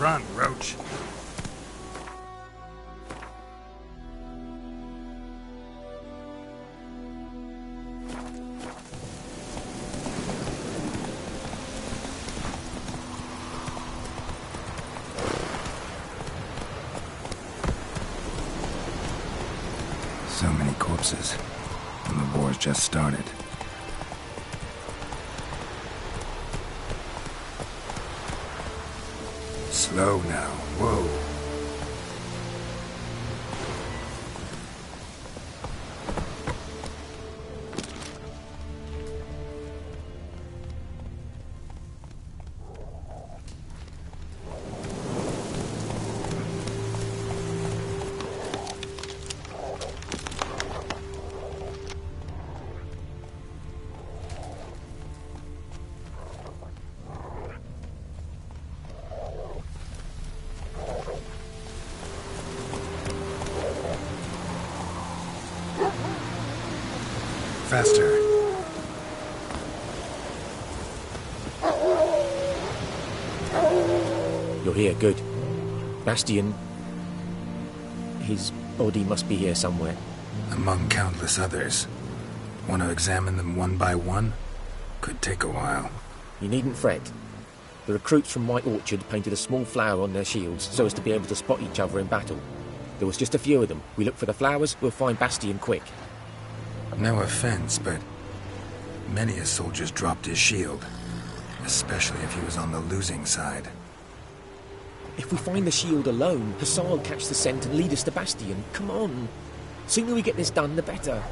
Run, Roach. So many corpses, and the war's just started. Slow now, whoa. Faster. You're here, good. Bastion... his body must be here somewhere. Among countless others. Want to examine them one by one? Could take a while. You needn't fret. The recruits from White Orchard painted a small flower on their shields so as to be able to spot each other in battle. There was just a few of them. We look for the flowers, we'll find Bastion quick. No offense, but many a soldier's dropped his shield. Especially if he was on the losing side. If we find the shield alone, Hassan will catch the scent and lead us to Bastion. Come on. Sooner we get this done, the better.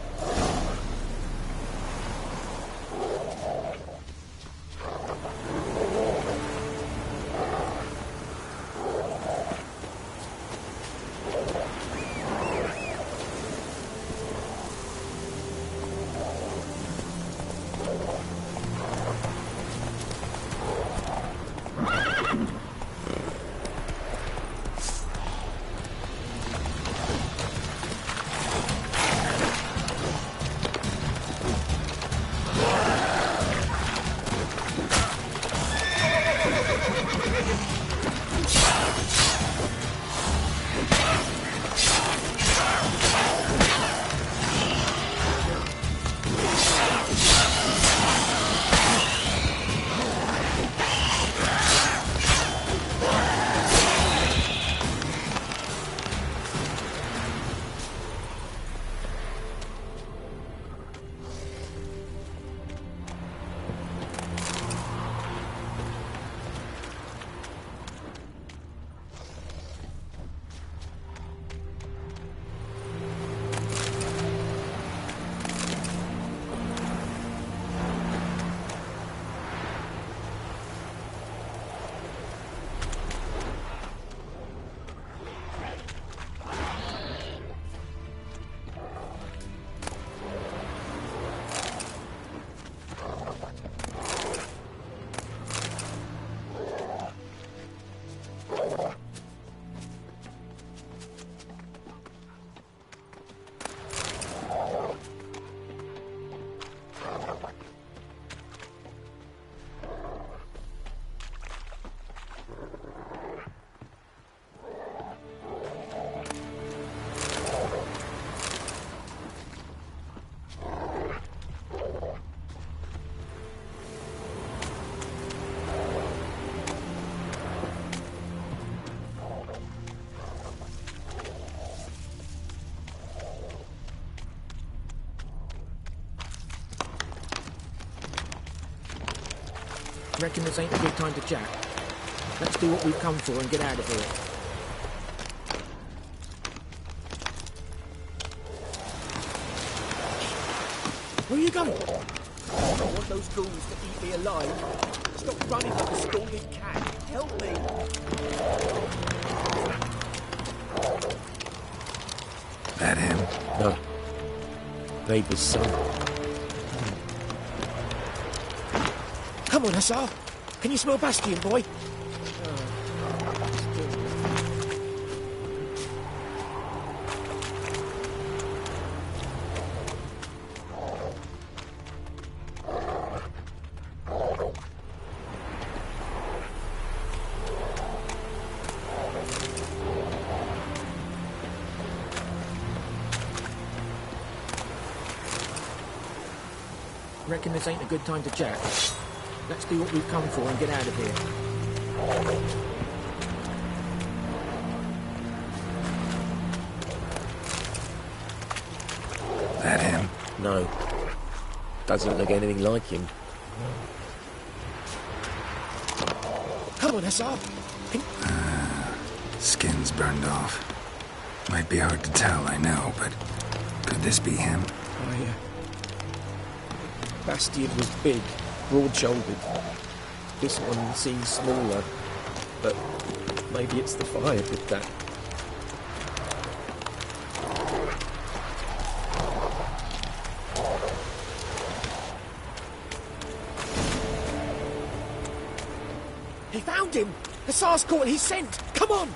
Reckon this ain't a good time to chat. Let's do what we've come for and get out of here. Where are you going? I don't want those ghouls to eat me alive. Stop running like a scalded cat. Help me. That him? No. Vader's son. Come on, Hussar. Can you smell Bastion, boy? Reckon this ain't a good time to chat. Let's do what we've come for and get out of here. That him? No. Doesn't look anything like him. Come on, Hussar! Skin's burned off. Might be hard to tell, I know, but could this be him? Oh, yeah. Bastian was big, broad-shouldered. This one seems smaller, but maybe it's the fire did that. He found him! Hussar's caught his scent! Come on!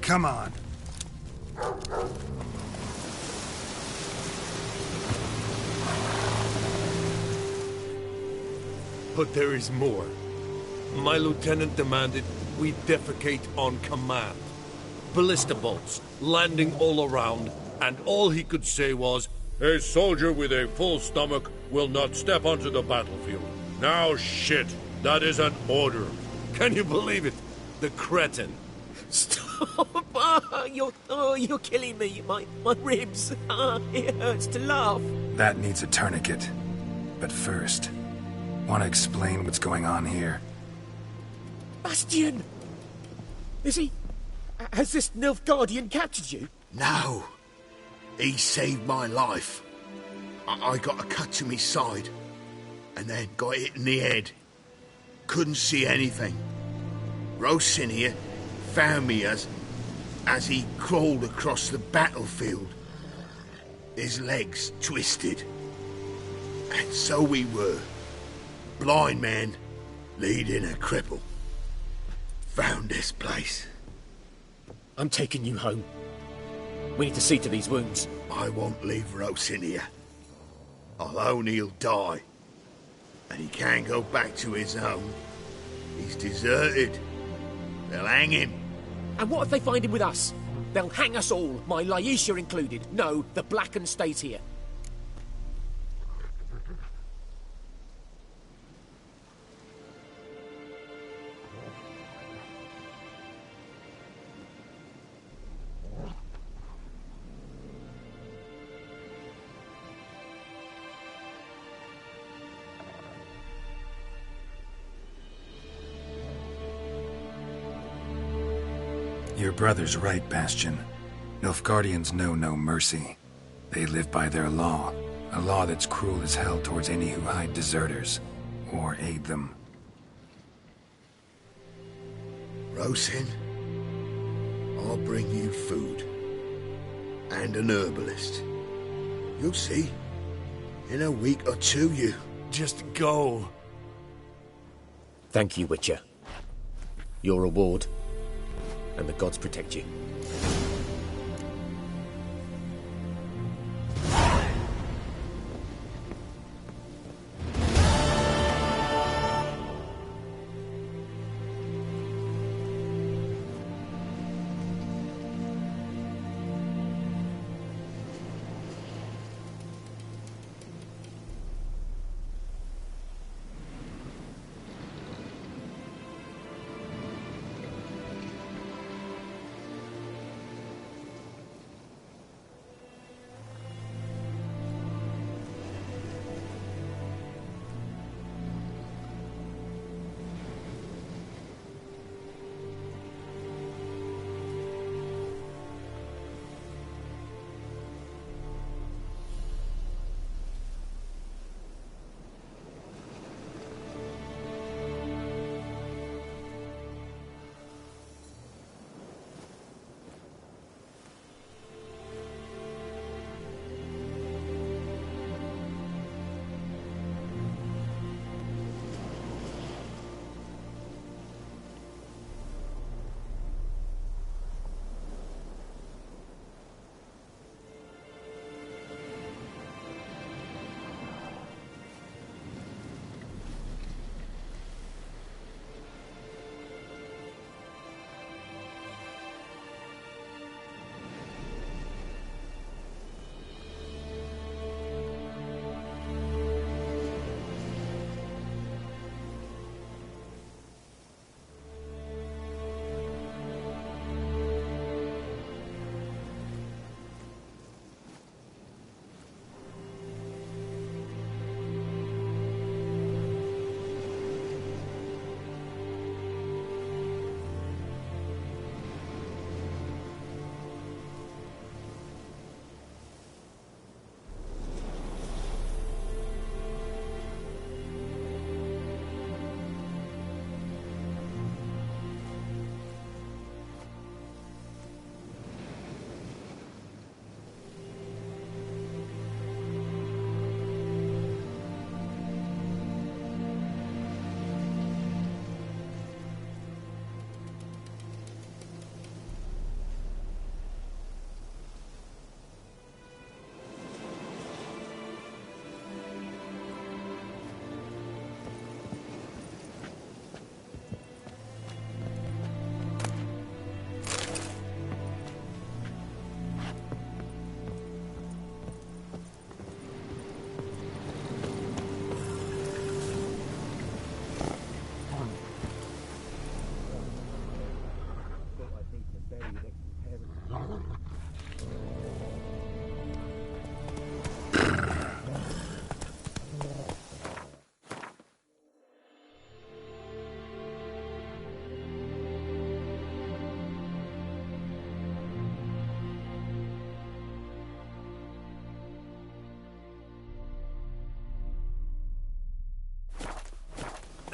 Come on. But there is more. My lieutenant demanded we defecate on command. Ballista bolts, landing all around, and all he could say was, "A soldier with a full stomach will not step onto the battlefield." Now shit, that is an order. Can you believe it? The cretin. Stop! You're killing me. My ribs. It hurts to laugh. That needs a tourniquet. But first, want to explain what's going on here? Bastian! Is he... Has this Nilfgaardian captured you? No. He saved my life. I got a cut to my side, and then got hit in the head. Couldn't see anything. Rosinia found me as he crawled across the battlefield. His legs twisted. And so we were. Blind man leading a cripple. Found this place. I'm taking you home. We need to see to these wounds. I won't leave Rosinia. Alone he'll die. And he can't go back to his home. He's deserted. They'll hang him. And what if they find him with us? They'll hang us all, my Laisha included. No, the Blacken stays here. Your brother's right, Bastion. Nilfgaardians know no mercy. They live by their law, a law that's cruel as hell towards any who hide deserters, or aid them. Rosin, I'll bring you food. And an herbalist. You'll see. In a week or two, you... Just go. Thank you, Witcher. Your reward. And the gods protect you.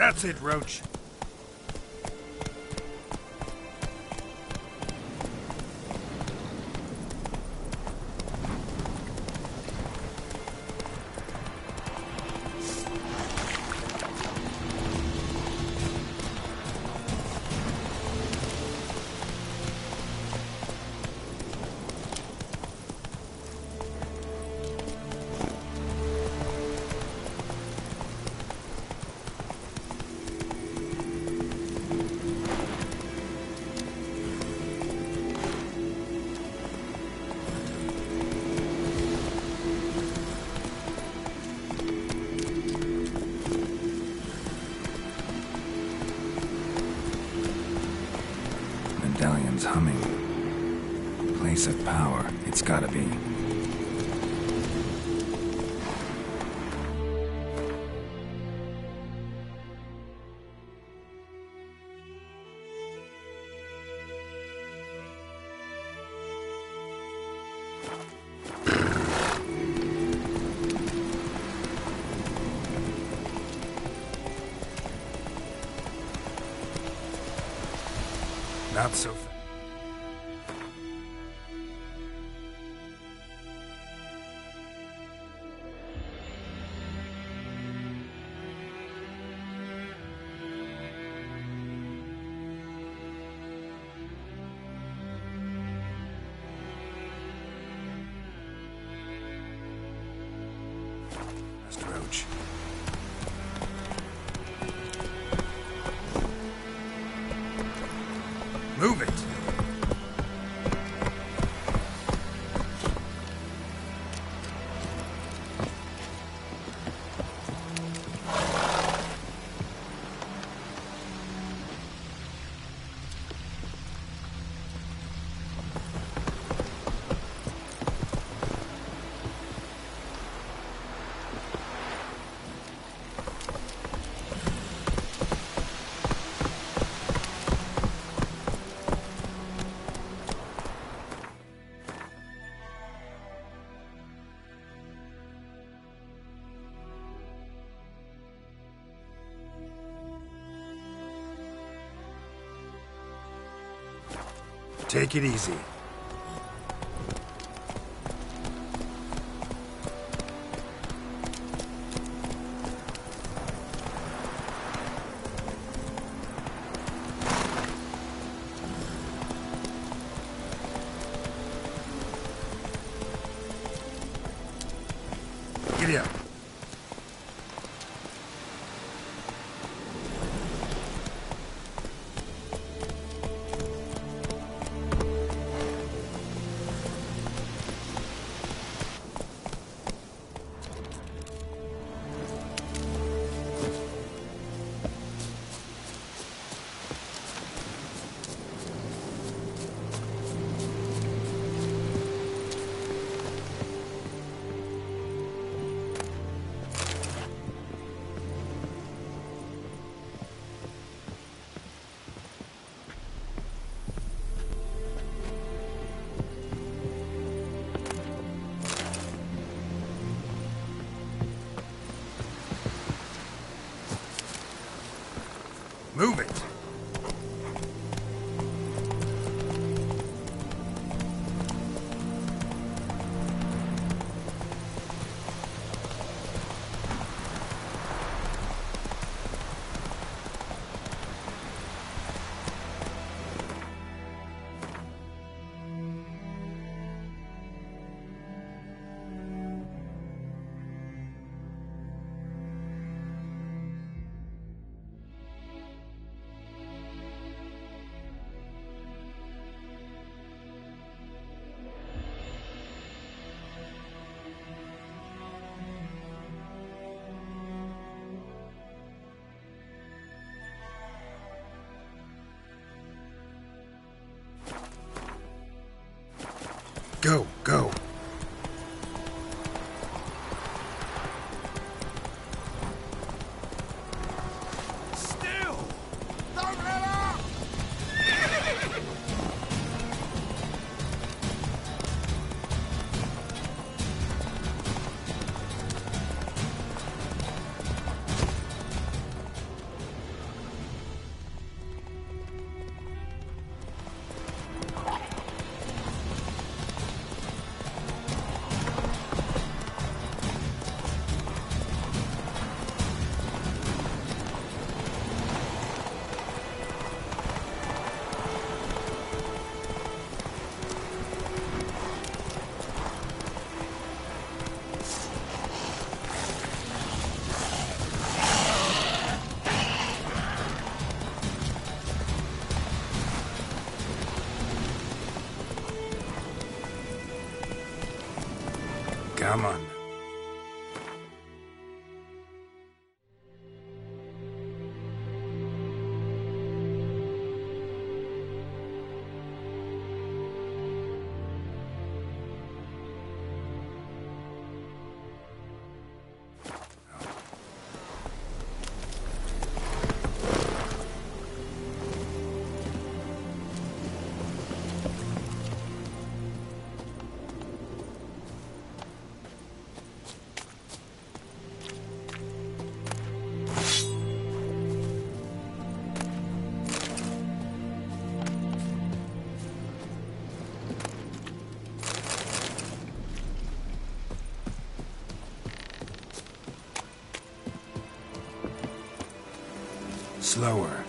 That's it, Roach. Medallion's humming. Place of power, it's gotta be. Not so fast. Roach. Move it! Take it easy. Giddy up. Move it! Go, go. Still! Don't let up! Come on. Slower.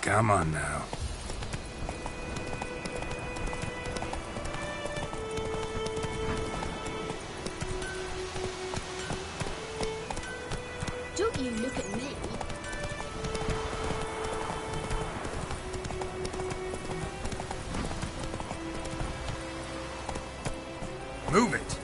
Come on now. Don't you look at me. Move it.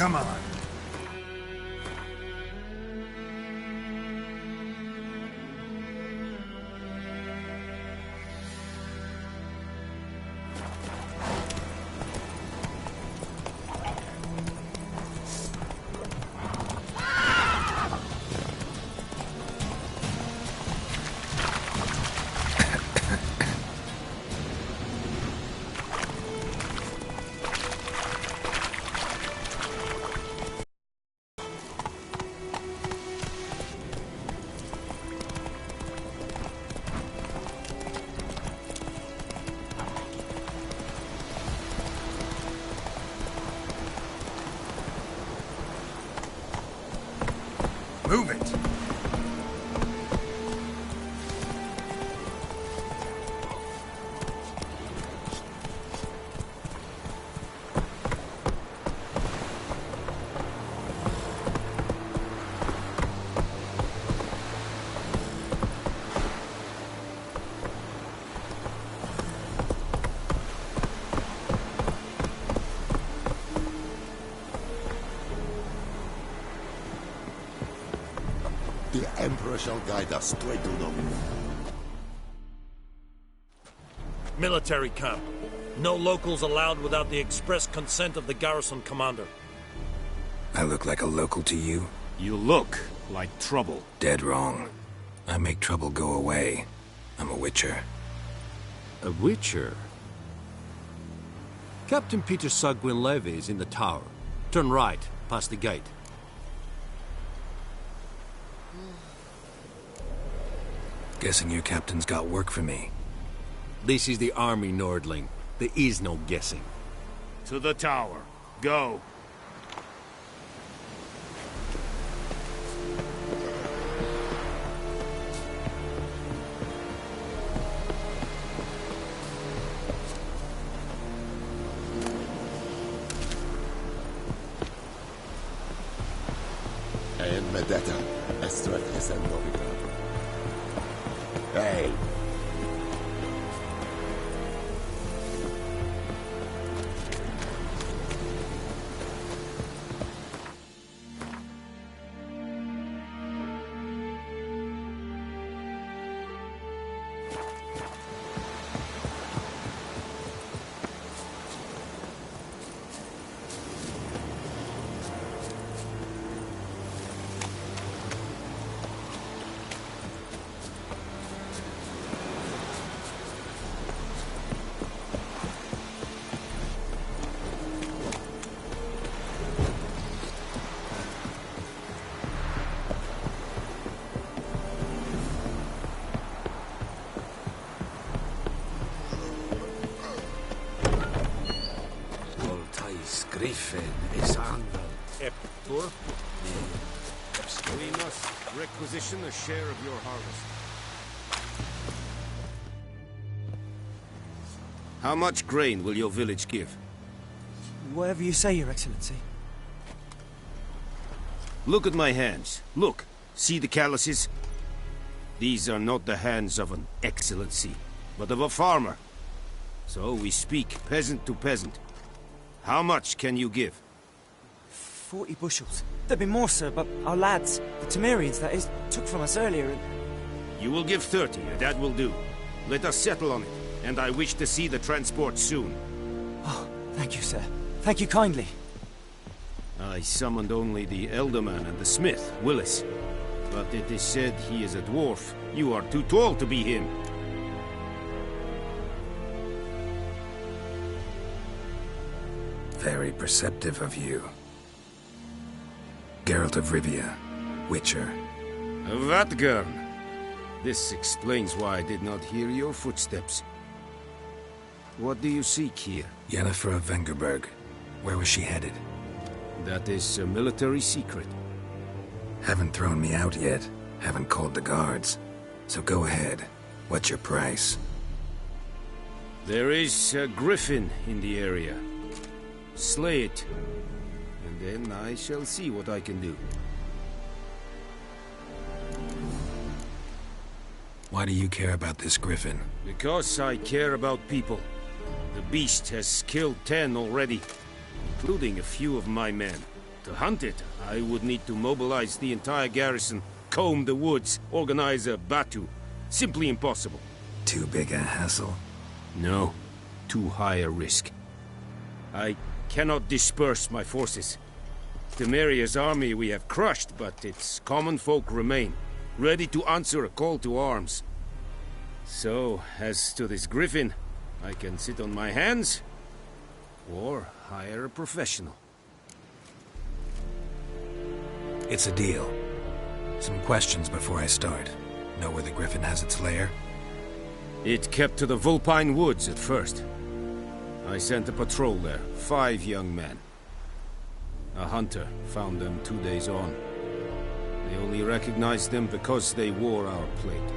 Come on. Move it. The Emperor shall guide us straight to the... Military camp. No locals allowed without the express consent of the garrison commander. I look like a local to you? You look like trouble. Dead wrong. I make trouble go away. I'm a witcher. A witcher? Captain Peter Sagwin Levy is in the tower. Turn right, past the gate. Guessing your captain's got work for me. This is the army, Nordling. There is no guessing. To the tower. Go. En med detta är sträckelsen något. Hej! Griffin is anvil. Eptor? We must requisition a share of your harvest. How much grain will your village give? Whatever you say, Your Excellency. Look at my hands. Look. See the calluses? These are not the hands of an excellency, but of a farmer. So we speak peasant to peasant. How much can you give? 40 bushels. There'd be more, sir, but our lads, the Temerians, that is, took from us earlier and... You will give 30, and that will do. Let us settle on it, and I wish to see the transport soon. Oh, thank you, sir. Thank you kindly. I summoned only the Elderman and the smith, Willis. But it is said he is a dwarf. You are too tall to be him. Very perceptive of you. Geralt of Rivia, Witcher. Vatgern! This explains why I did not hear your footsteps. What do you seek here? Yennefer of Vengerberg. Where was she headed? That is a military secret. Haven't thrown me out yet. Haven't called the guards. So go ahead. What's your price? There is a griffin in the area. Slay it, and then I shall see what I can do. Why do you care about this griffin? Because I care about people. The beast has killed 10 already, including a few of my men. To hunt it, I would need to mobilize the entire garrison, comb the woods, organize a batu. Simply impossible. Too big a hassle? No, too high a risk. I cannot disperse my forces. Temeria's army we have crushed, but its common folk remain, ready to answer a call to arms. So, as to this griffin, I can sit on my hands, or hire a professional. It's a deal. Some questions before I start. Know where the griffin has its lair? It kept to the Vulpine Woods at first. I sent a patrol there, 5 young men. A hunter found them 2 days on. They only recognized them because they wore our plate.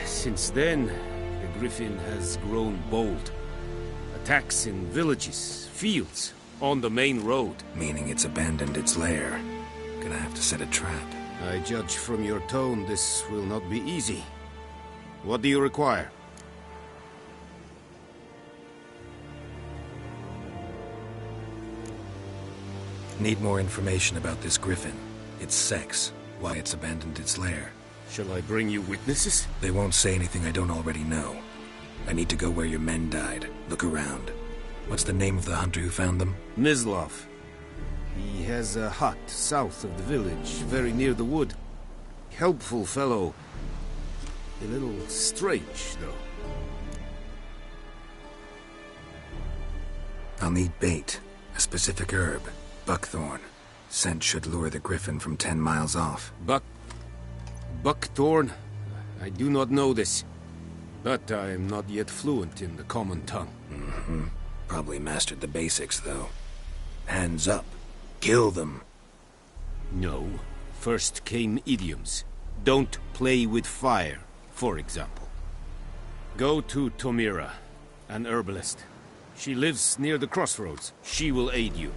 Since then, the griffin has grown bold. Attacks in villages, fields, on the main road. Meaning it's abandoned its lair. Gonna have to set a trap. I judge from your tone this will not be easy. What do you require? Need more information about this griffin. Its sex, why it's abandoned its lair. Shall I bring you witnesses? They won't say anything I don't already know. I need to go where your men died. Look around. What's the name of the hunter who found them? Mislav. He has a hut south of the village, very near the wood. Helpful fellow. A little strange, though. I'll need bait. A specific herb. Buckthorn. Scent should lure the griffin from 10 miles off. Buckthorn? I do not know this. But I am not yet fluent in the common tongue. Mm-hmm. Probably mastered the basics, though. Hands up. Kill them. No. First came idioms. Don't play with fire, for example. Go to Tomira, an herbalist. She lives near the crossroads. She will aid you.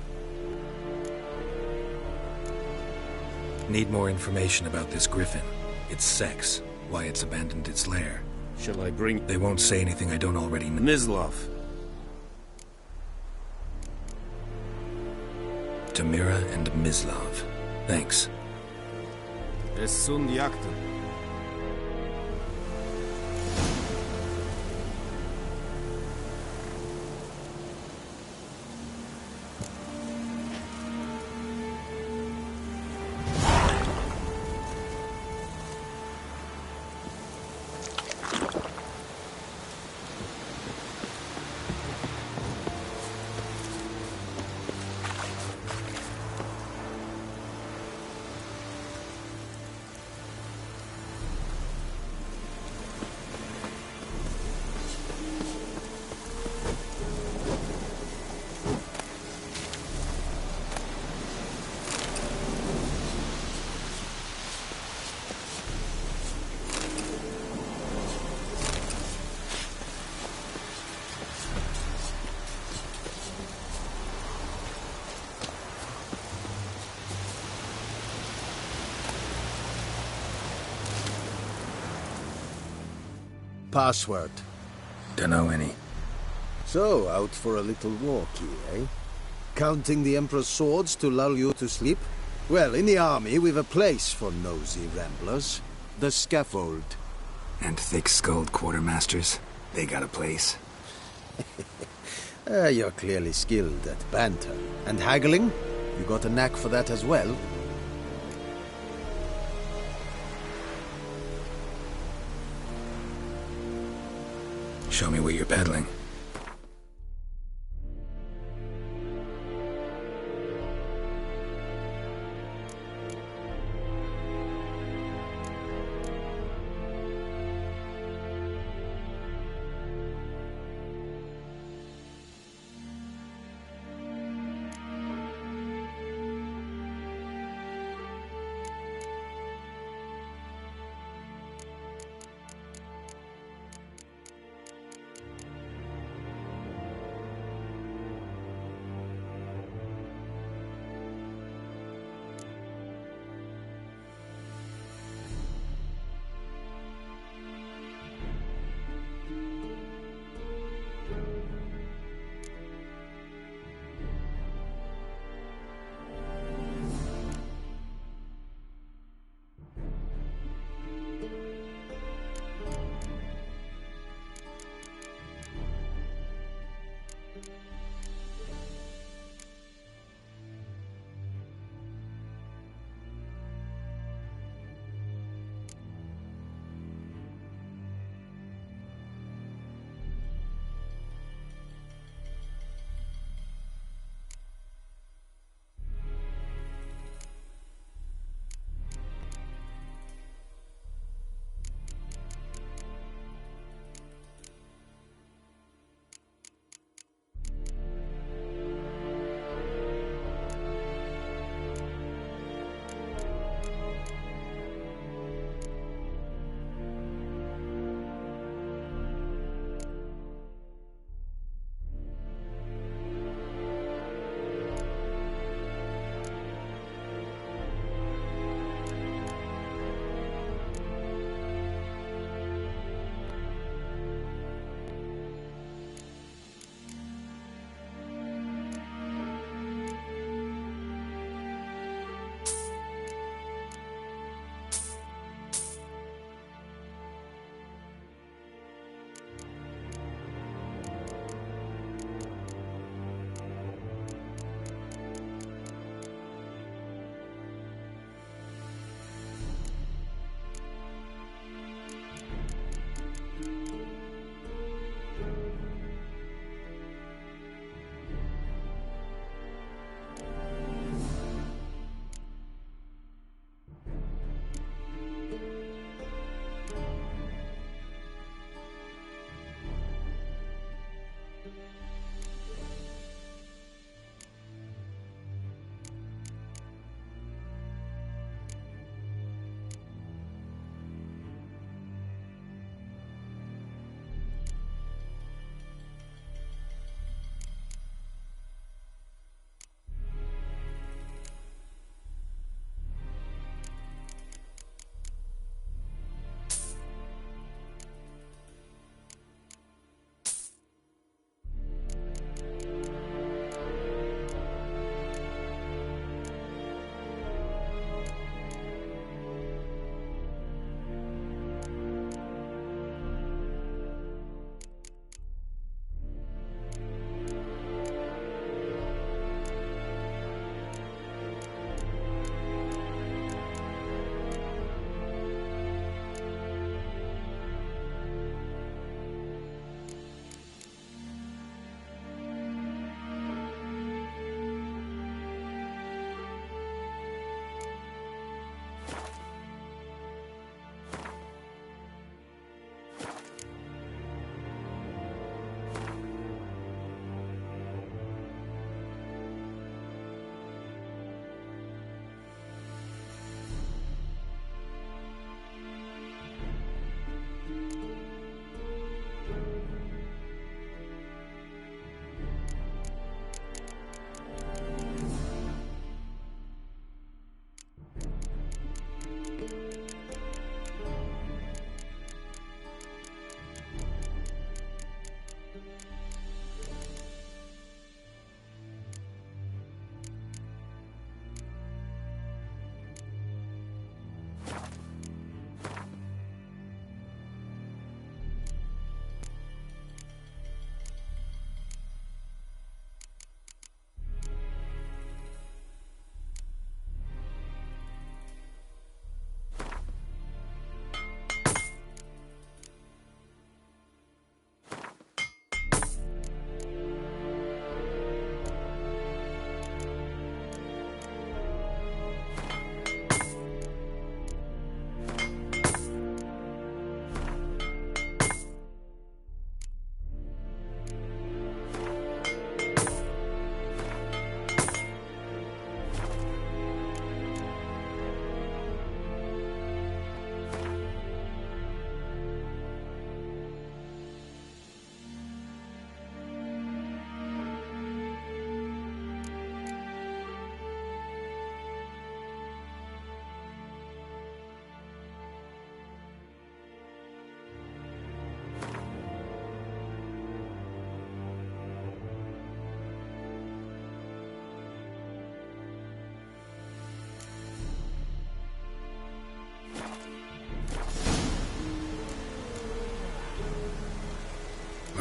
Need more information about this griffin. Its sex, why it's abandoned its lair. Shall I bring... They won't say anything I don't already know. Mislov. Tamira and Mislov. Thanks. Es sunt jagten. Password. Dunno any. So, out for a little walkie, eh? Counting the Emperor's swords to lull you to sleep? Well, in the army, we've a place for nosy ramblers. The scaffold. And thick-skulled quartermasters? They got a place. You're clearly skilled at banter. And haggling? You got a knack for that as well? Show me what you're peddling.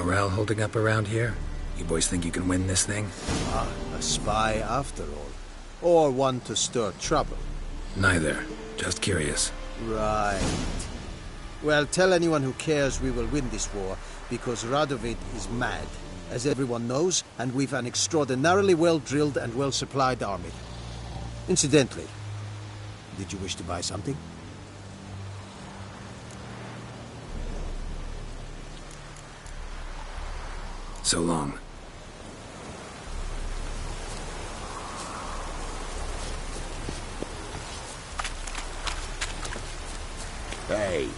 Morale holding up around here? You boys think you can win this thing? Ah, a spy after all. Or one to stir trouble. Neither. Just curious. Right. Well, tell anyone who cares we will win this war, because Radovid is mad, as everyone knows, and we've an extraordinarily well-drilled and well-supplied army. Incidentally, did you wish to buy something? So long. Hey.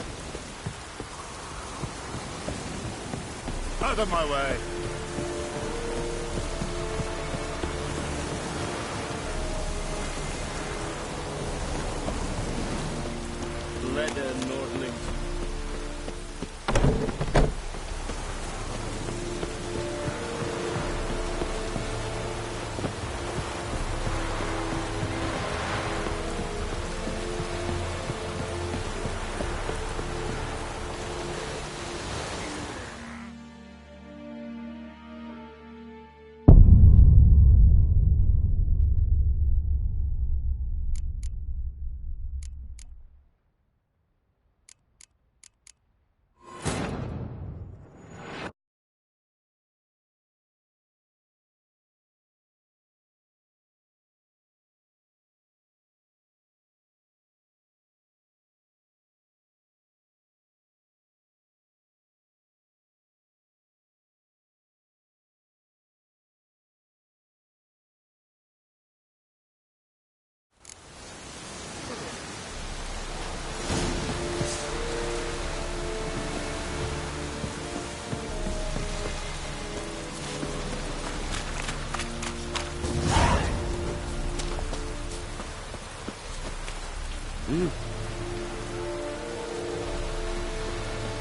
Out of my way. Leather Nordling.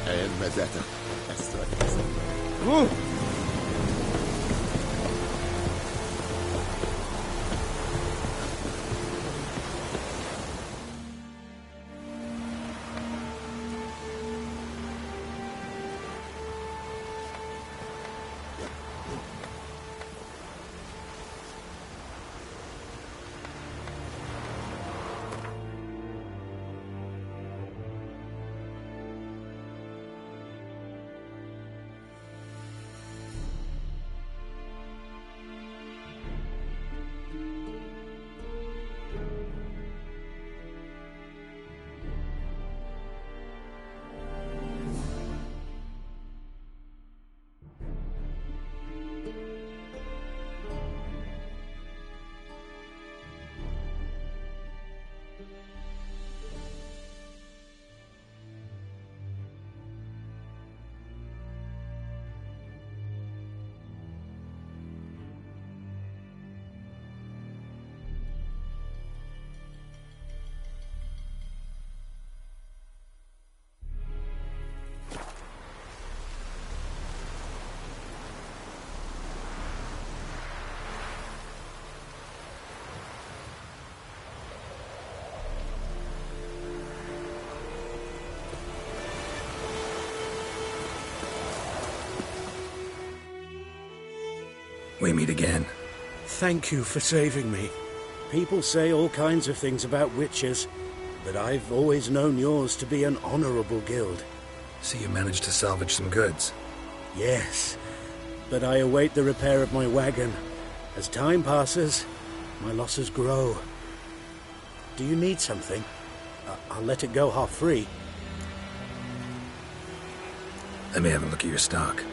And Medetta. That's right. We meet again. Thank you for saving me. People say all kinds of things about witches, but I've always known yours to be an honorable guild. So you managed to salvage some goods? Yes, but I await the repair of my wagon. As time passes, my losses grow. Do you need something? I'll let it go half-free. Let me have a look at your stock.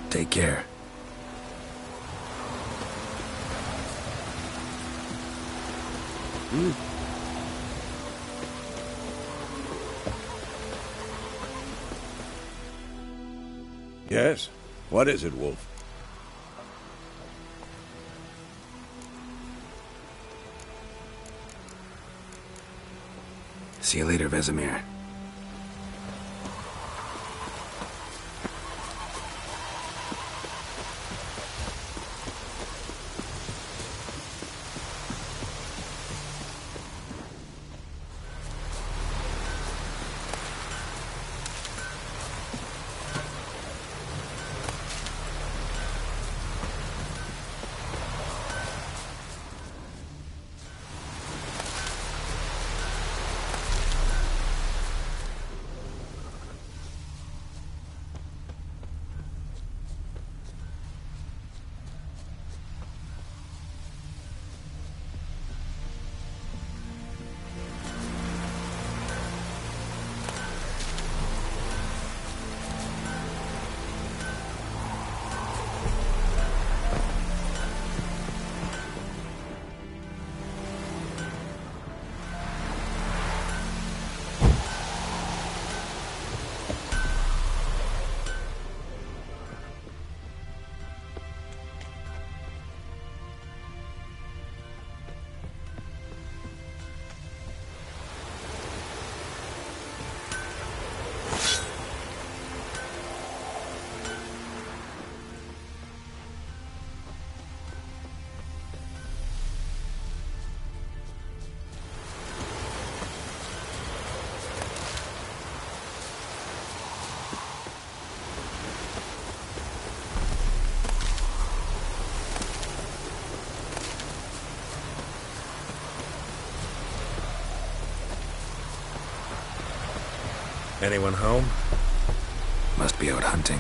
Take care. Yes? What is it, Wolf? See you later, Vesemir. Anyone home? Must be out hunting.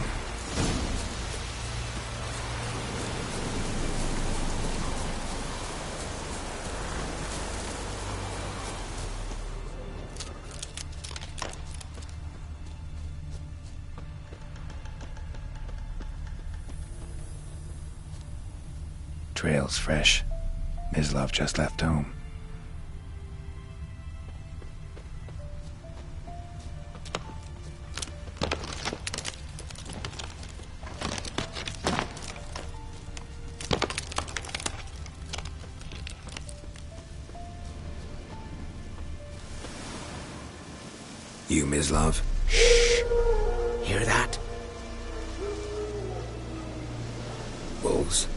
Trail's fresh. Mislav just left home. You, Mislav? Shh! Hear that? Wolves?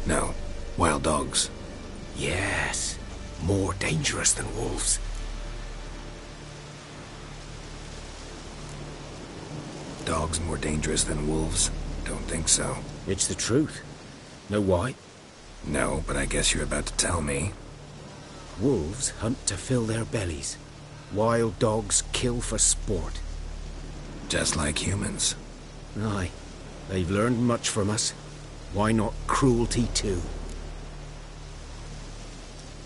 No. Wild dogs. Yes. More dangerous than wolves. Dogs more dangerous than wolves? Don't think so. It's the truth. Know why? No, but I guess you're about to tell me. Wolves hunt to fill their bellies. Wild dogs kill for sport. Just like humans. Aye. They've learned much from us. Why not cruelty too?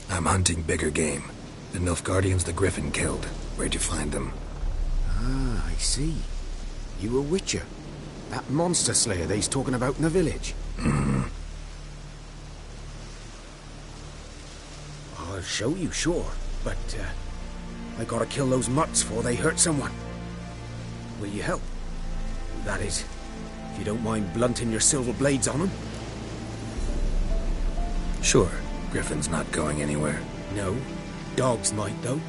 I'm hunting bigger game. The Nilfgaardians the Griffin killed. Where'd you find them? Ah, I see. You a witcher. That monster slayer they's talking about in the village. Mm-hmm. I'll show you, sure. But, I gotta kill those mutts before they hurt someone. Will you help? That is, if you don't mind blunting your silver blades on them. Sure. Griffin's not going anywhere. No. Dogs might, though.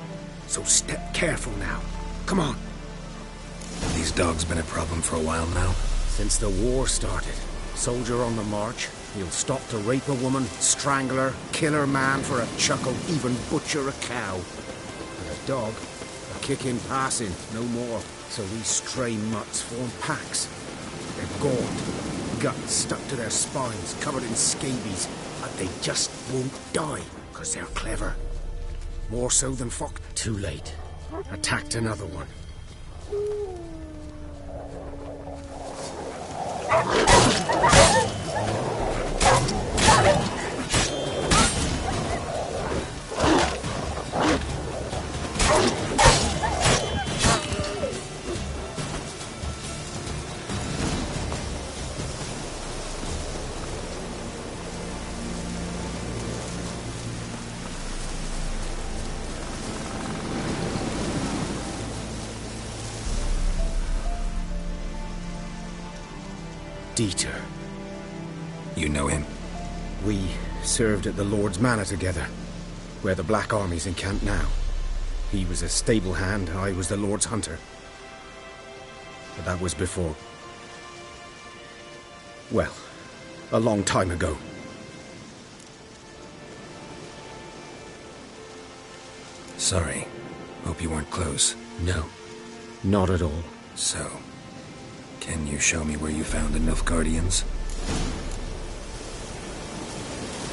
So step careful now. Come on. These dogs been a problem for a while now? Since the war started. Soldier on the march. He'll stop to rape a woman, strangle her, kill her man for a chuckle, even butcher a cow. And a dog, a kick in passing, no more. So these stray mutts form packs. They're gaunt, guts stuck to their spines, covered in scabies, but they just won't die, because they're clever. More so than fox. Too late. Attacked another one. Dieter. You know him? We served at the Lord's Manor together, where the Black Army's encamped now. He was a stable hand, I was the Lord's hunter. But that was before... well, a long time ago. Sorry. Hope you weren't close. No, not at all. So, can you show me where you found the Nilfgaardians?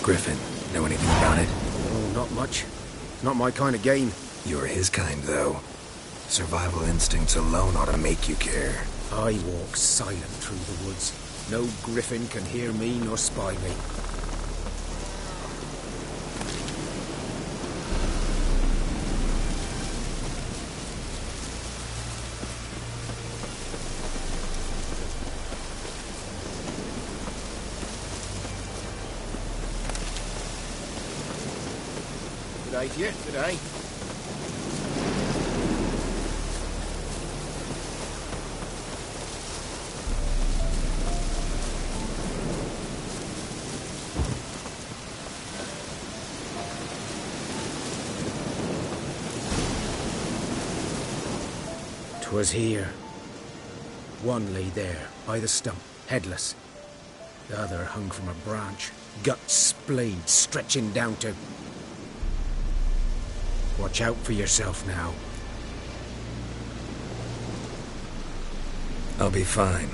Griffin, know anything about it? Oh, not much. Not my kind of game. You're his kind, though. Survival instincts alone ought to make you care. I walk silent through the woods. No griffin can hear me nor spy me. Good day to you, good day. 'Twas here. One lay there, by the stump, headless. The other hung from a branch, guts splayed, stretching down to... Watch out for yourself now. I'll be fine.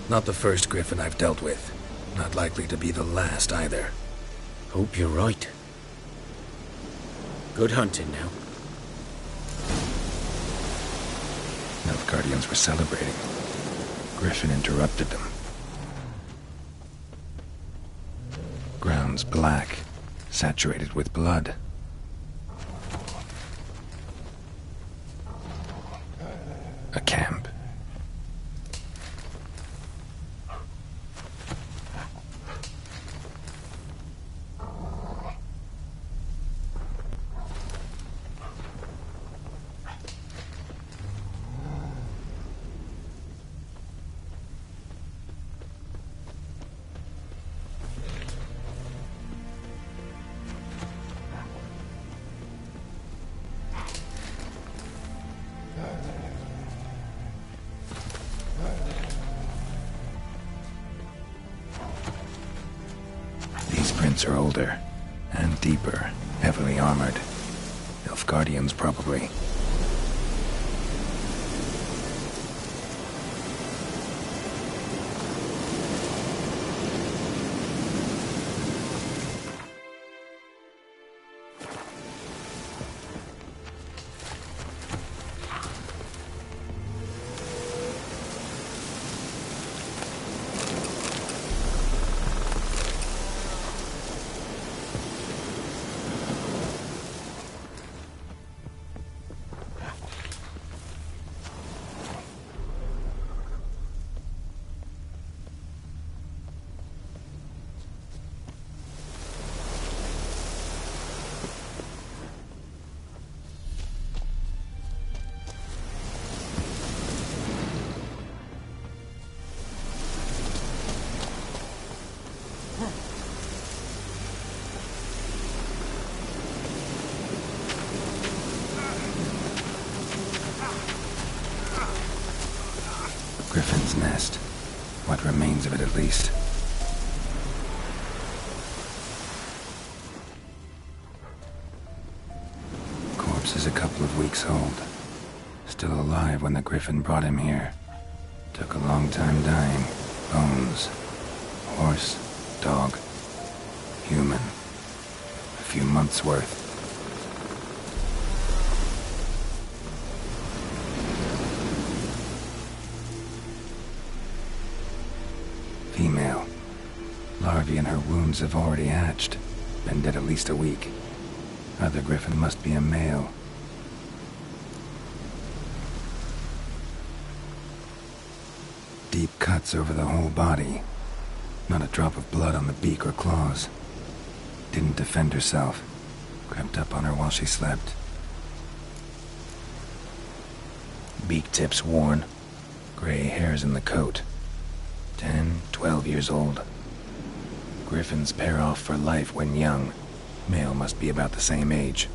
Not the first griffin I've dealt with. Not likely to be the last either. Hope you're right. Good hunting now. Nilfgaardians were celebrating. Griffin interrupted them. Ground's black, saturated with blood. A camp. These prints are older and deeper, heavily armored. Nilfgaardians, probably. Griffin's nest. What remains of it, at least. Corpse is a couple of weeks old. Still alive when the Griffin brought him here. Took a long time dying. Bones. Horse. Dog. Human. A few months' worth. Female. Larvae in her wounds have already hatched. Been dead at least a week. Other griffin must be a male. Deep cuts over the whole body. Not a drop of blood on the beak or claws. Didn't defend herself. Crept up on her while she slept. Beak tips worn. Gray hairs in the coat. 10, 12 years old. Griffins pair off for life when young. Male must be about the same age.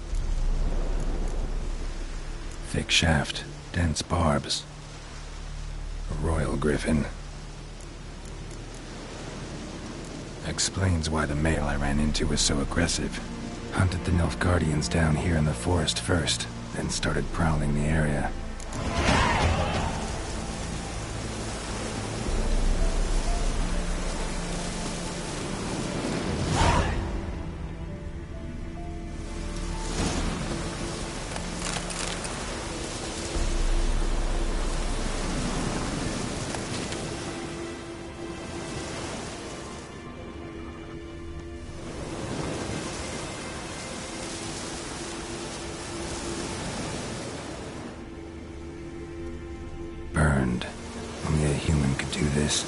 Thick shaft, dense barbs. A royal griffin. Explains why the male I ran into was so aggressive. Hunted the Nilfgaardians down here in the forest first, then started prowling the area. Burned. Only a human could do this.